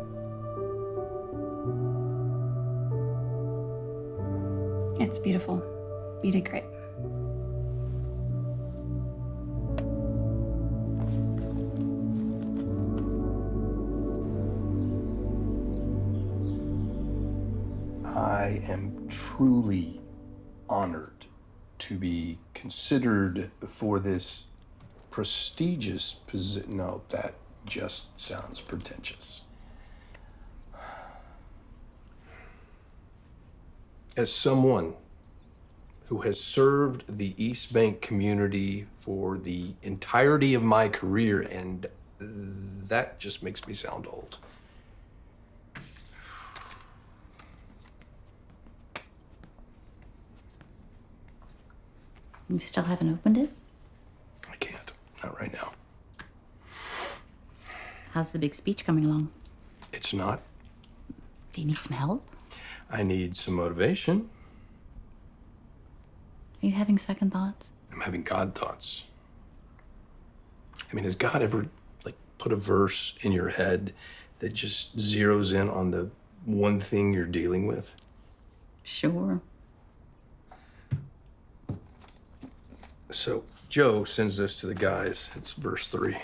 It's beautiful. You did great. I am truly honored to be considered for this prestigious position. No, that just sounds pretentious. As someone who has served the East Bank community for the entirety of my career, and that just makes me sound old. You still haven't opened it? I can't. Not right now. How's the big speech coming along? It's not. Do you need some help? I need some motivation. Are you having second thoughts? I'm having God thoughts. I mean, has God ever, like, put a verse in your head that just zeroes in on the one thing you're dealing with? Sure. So Joe sends this to the guys. It's verse 3.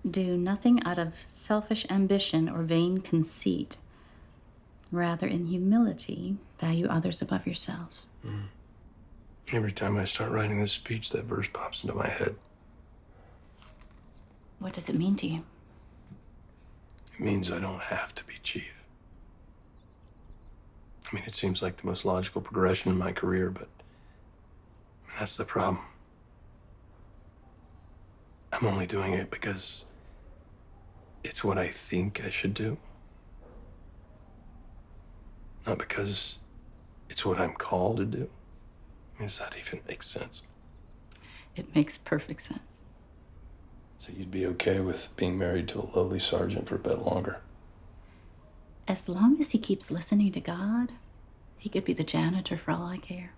Do nothing out of selfish ambition or vain conceit. Rather, in humility, value others above yourselves. Every time I start writing this speech, that verse pops into my head. What does it mean to you? It means I don't have to be chief. I mean, it seems like the most logical progression in my career, but that's the problem. I'm only doing it because it's what I think I should do. Not because it's what I'm called to do. I mean, does that even make sense? It makes perfect sense. So you'd be okay with being married to a lowly sergeant for a bit longer? As long as he keeps listening to God, he could be the janitor for all I care.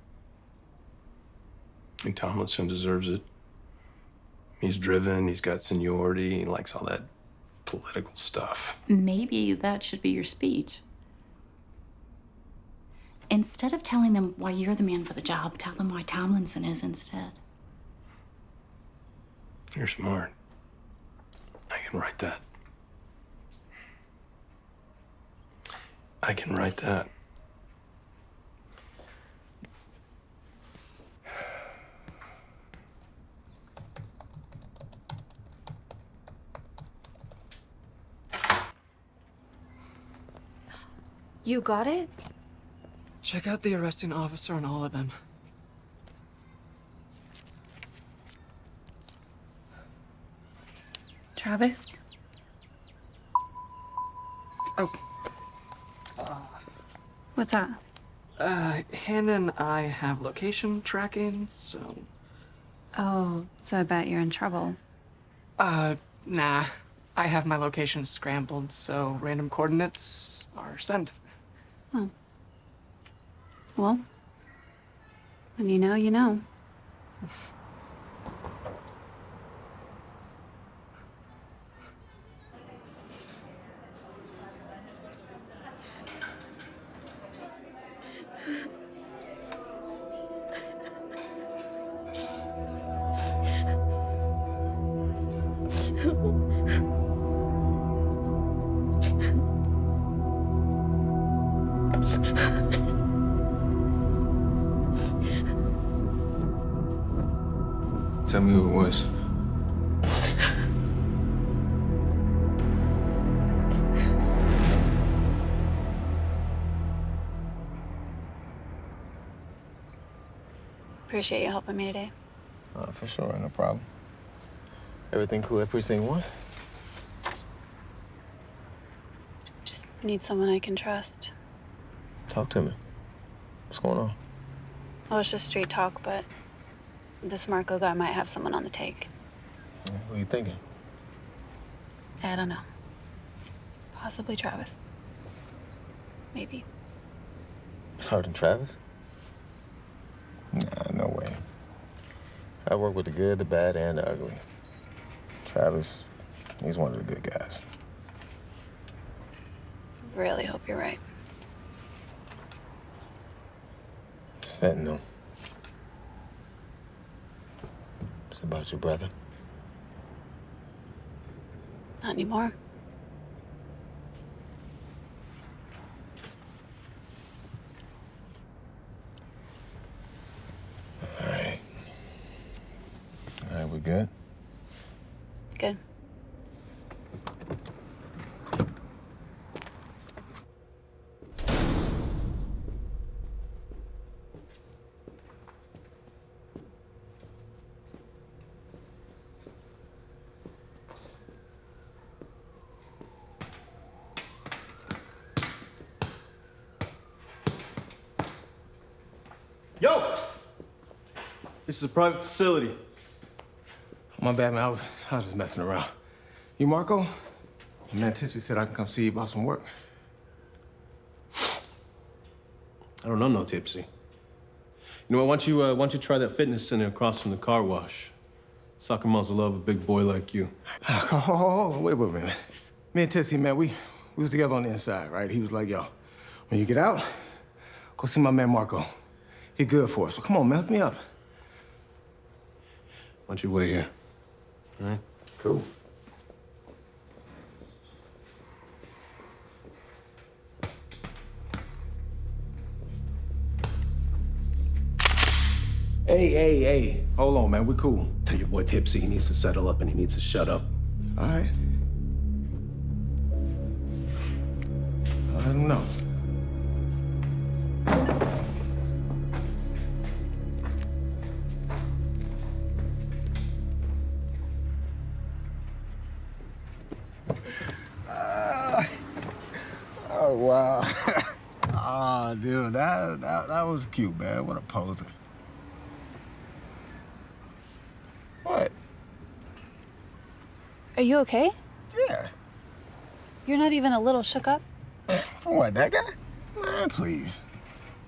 I think Tomlinson deserves it. He's driven, he's got seniority, he likes all that political stuff. Maybe that should be your speech. Instead of telling them why you're the man for the job, tell them why Tomlinson is instead. You're smart. I can write that. I can write that. You got it? Check out the arresting officer on all of them. Travis? Oh. What's that? Hannah and I have location tracking, so... Oh, so I bet you're in trouble. Nah. I have my location scrambled, so random coordinates are sent. Oh. Well, when you know, you know. Tell me who it was. Appreciate you helping me today. For sure, no problem. Everything cool at precinct 1? Just need someone I can trust. Talk to me. What's going on? Well, it's just street talk, but this Marco guy might have someone on the take. Who you thinking? I don't know. Possibly Travis. maybe. Sergeant Travis? Nah, no way. I work with the good, the bad, and the ugly. Travis, he's one of the good guys. Really hope you're right. It's fentanyl. It's about your brother. Not anymore. All right. All right, we good? Good. Yo! This is a private facility. My bad, man. I was just messing around. You Marco? My man Tipsy said I can come see you about some work. I don't know no Tipsy. You know what? Why don't you try that fitness center across from the car wash? Soccer moms will love a big boy like you. Oh, wait a minute. Me and Tipsy, man, we was together on the inside, right? He was like, yo, when you get out, go see my man Marco. He good for us. So come on, man, hook me up. Why don't you wait here? All right? Cool. Hey. Hold on, man. We cool. Tell your boy Tipsy he needs to settle up and he needs to shut up. All right. I'll let him know. Oh, wow. Oh, dude, that was cute, man. What a poser. What? Are you okay? Yeah. You're not even a little shook up? For what, that guy? Man, please.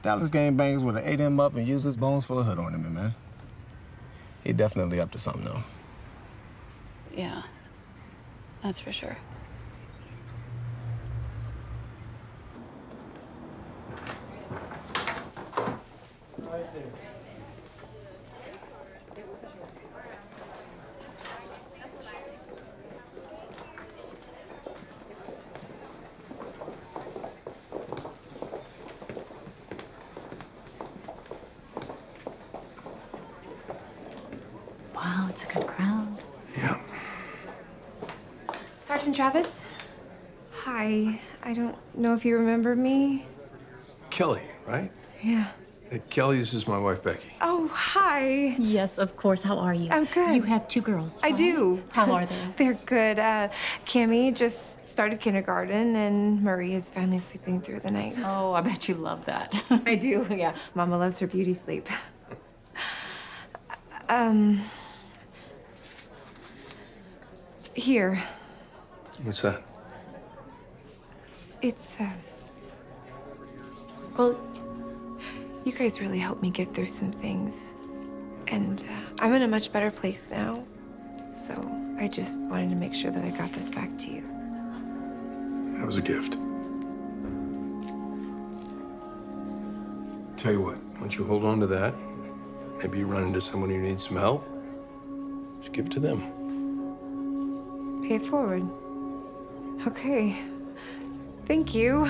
Dallas gangbangers would have ate him up and used his bones for a hood ornament, man. He definitely up to something, though. Yeah, that's for sure. Wow, it's a good crowd. Yeah. Sergeant Travis? Hi. I don't know if you remember me. Kelly, right? Yeah. Hey, Kelly, this is my wife, Becky. Oh, hi. Yes, of course. How are you? I'm good. You have two girls. I right? do. How are they? They're good. Cammie just started kindergarten, and Marie is finally sleeping through the night. Oh, I bet you love that. I do, yeah. Mama loves her beauty sleep. Here. What's that? It's, well, you guys really helped me get through some things. And I'm in a much better place now. So I just wanted to make sure that I got this back to you. That was a gift. Tell you what, why don't you hold on to that? Maybe you run into someone who needs some help. Just give it to them. Pay it forward. Okay. Thank you.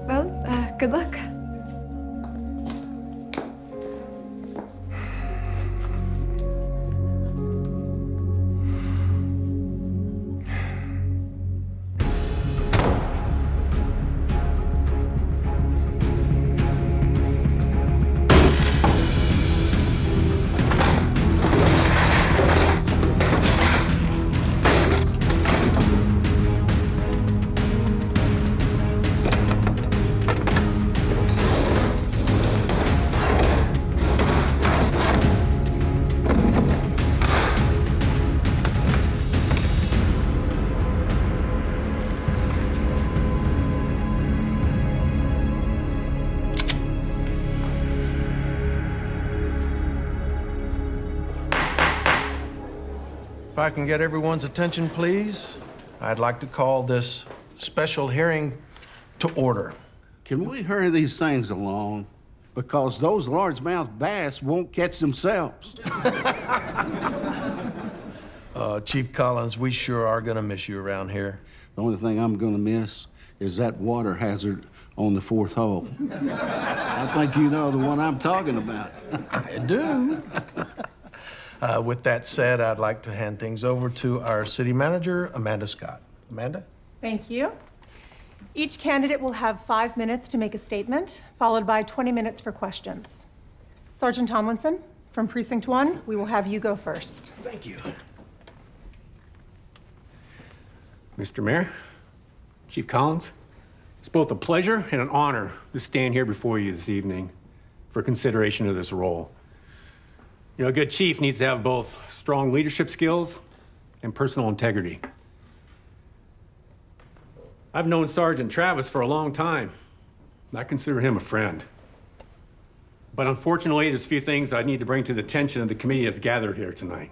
Well, good luck. I can get everyone's attention, please, I'd like to call this special hearing to order. Can we hurry these things along? Because those largemouth bass won't catch themselves. Chief Collins, we sure are gonna miss you around here. The only thing I'm gonna miss is that water hazard on the fourth hole. I think you know the one I'm talking about. I do. With that said, I'd like to hand things over to our city manager, Amanda Scott. Amanda? Thank you. Each candidate will have 5 minutes to make a statement, followed by 20 minutes for questions. Sergeant Tomlinson, from Precinct 1, we will have you go first. Thank you. Mr. Mayor, Chief Collins, it's both a pleasure and an honor to stand here before you this evening for consideration of this role. You know, a good chief needs to have both strong leadership skills and personal integrity. I've known Sergeant Travis for a long time, and I consider him a friend. But unfortunately, there's a few things I need to bring to the attention of the committee that's gathered here tonight.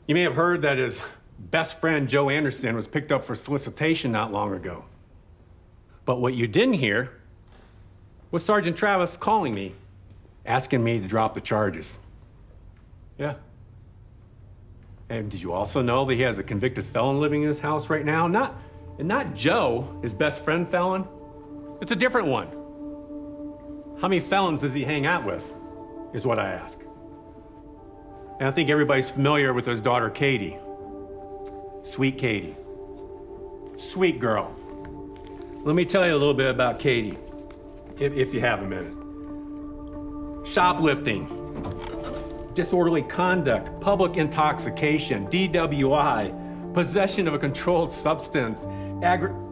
You may have heard that his best friend, Joe Anderson, was picked up for solicitation not long ago. But what you didn't hear was Sergeant Travis calling me, asking me to drop the charges. Yeah. And did you also know that he has a convicted felon living in his house right now? Not Joe, his best friend felon. It's a different one. How many felons does he hang out with, is what I ask. And I think everybody's familiar with his daughter, Katie. Sweet Katie. Sweet girl. Let me tell you a little bit about Katie, if you have a minute. Shoplifting, disorderly conduct, public intoxication, DWI, possession of a controlled substance,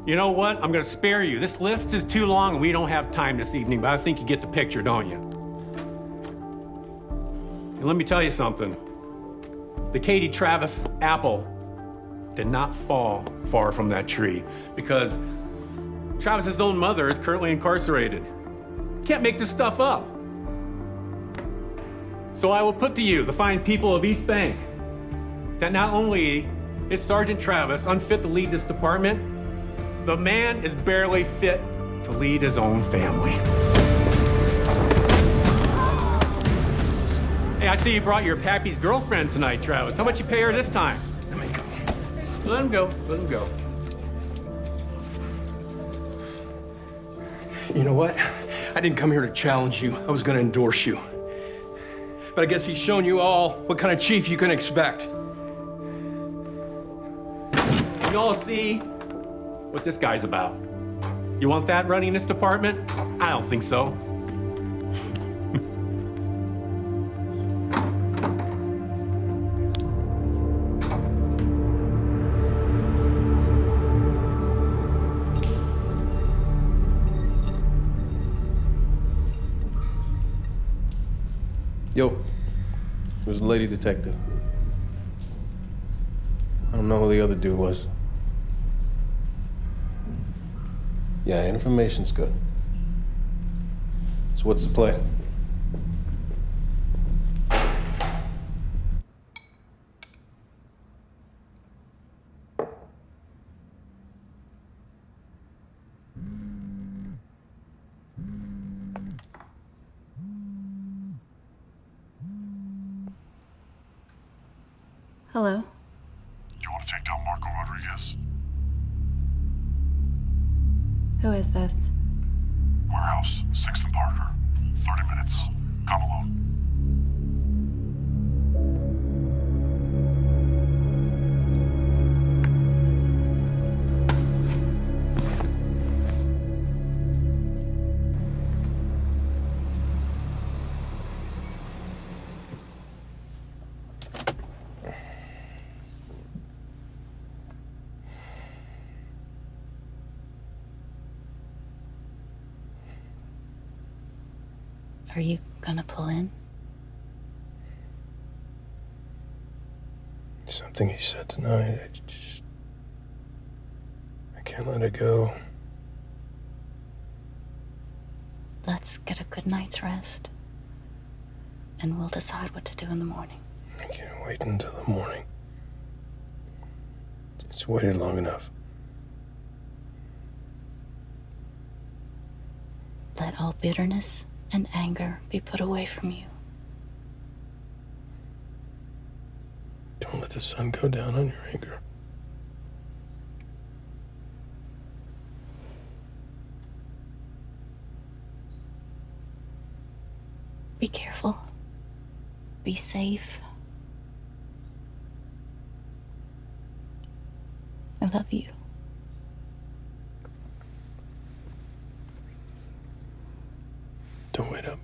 You know what? I'm gonna spare you. This list is too long and we don't have time this evening, but I think you get the picture, don't you? And let me tell you something. The Katie Travis apple did not fall far from that tree because Travis's own mother is currently incarcerated. Can't make this stuff up. So I will put to you, the fine people of East Bank, that not only is Sergeant Travis unfit to lead this department, the man is barely fit to lead his own family. Hey, I see you brought your pappy's girlfriend tonight, Travis. How much you pay her this time? Let him go. Let him go. You know what? I didn't come here to challenge you. I was going to endorse you. But I guess he's shown you all what kind of chief you can expect. You all see what this guy's about. You want that running this department? I don't think so. Yo, it was a lady detective. I don't know who the other dude was. Yeah, information's good. So what's the play? Hello? You want to take down Marco Rodriguez? Who is this? Warehouse, 6th and Parker. 30 minutes. Come alone. Are you gonna pull in? Something you said tonight, I can't let it go. Let's get a good night's rest, and we'll decide what to do in the morning. I can't wait until the morning. It's waited long enough. Let all bitterness and anger be put away from you. Don't let the sun go down on your anger. Be careful. Be safe. I love you. Don't wait up.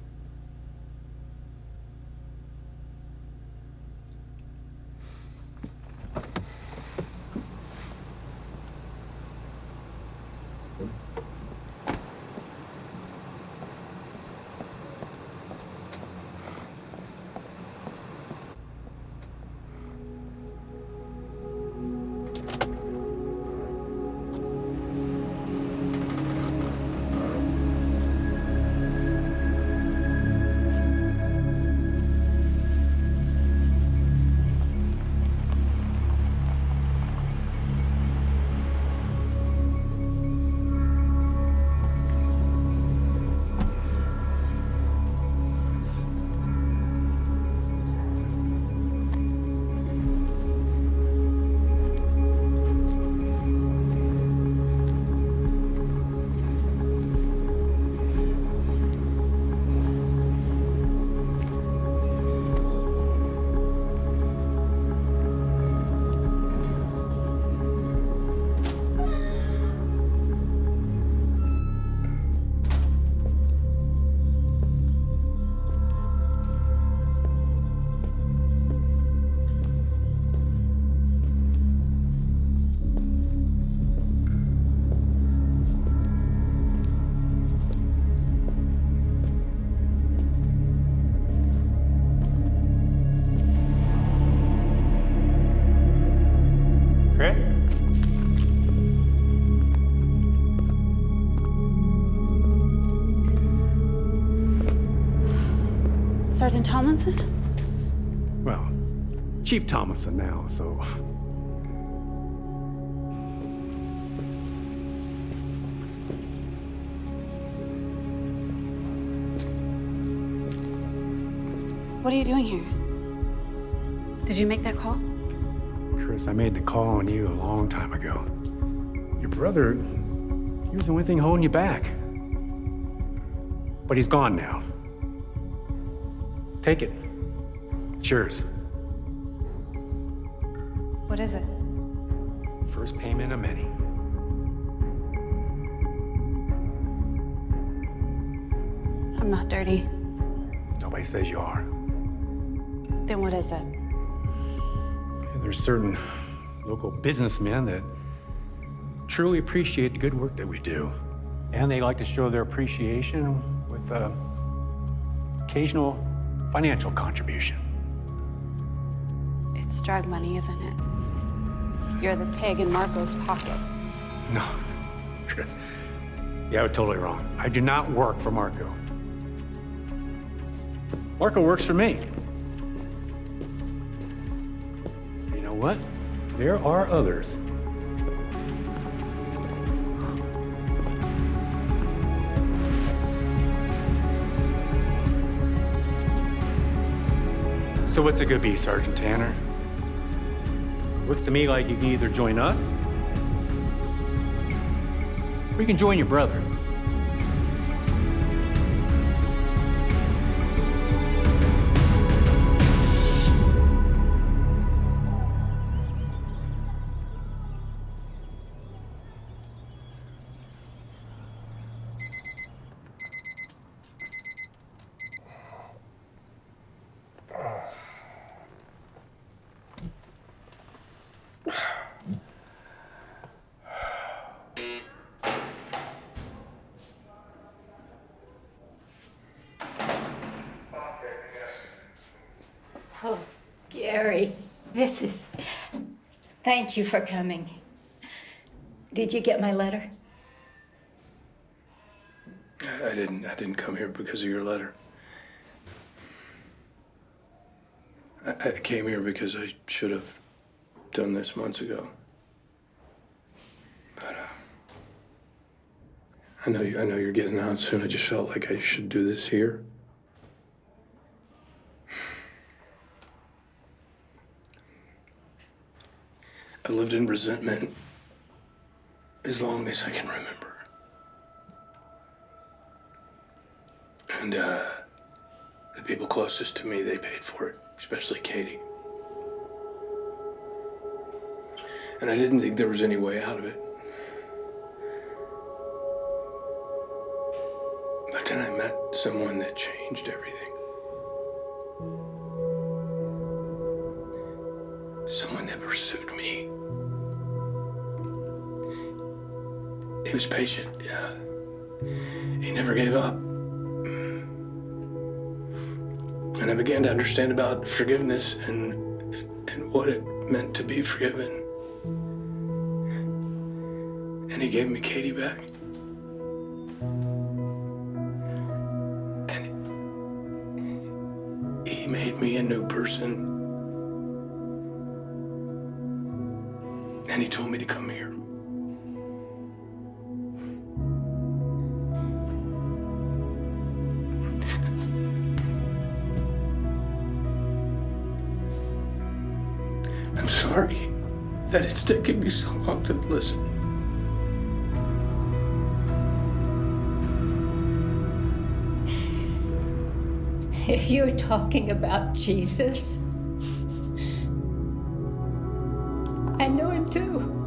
Kris? Sergeant Tomlinson? Well, Chief Tomlinson now, so. What are you doing here? Did you make that call? Kris, I made the call on you a long time ago. Your brother, he was the only thing holding you back. But he's gone now. Take it. It's yours. What is it? First payment of many. I'm not dirty. Nobody says you are. Then what is it? There's certain local businessmen that truly appreciate the good work that we do. And they like to show their appreciation with occasional financial contribution. It's drug money, isn't it? You're the pig in Marco's pocket. No, Kris. You have it totally wrong. I do not work for Marco. Marco works for me. You know what? There are others. So what's it gonna be, Sergeant Tanner? Looks to me like you can either join us, or you can join your brother. Oh, Gary, this is... Thank you for coming. Did you get my letter? I didn't come here because of your letter. I came here because I should have done this months ago. But I know you're getting out soon. I just felt like I should do this here. I've lived in resentment as long as I can remember. And the people closest to me, they paid for it, especially Katie. And I didn't think there was any way out of it. But then I met someone that changed everything. Someone that pursued me. He was patient, yeah. He never gave up. And I began to understand about forgiveness and what it meant to be forgiven. And he gave me Katie back. And he made me a new person. And he told me to come here. I'm sorry that it's taken me so long to listen. If you're talking about Jesus, I know him too.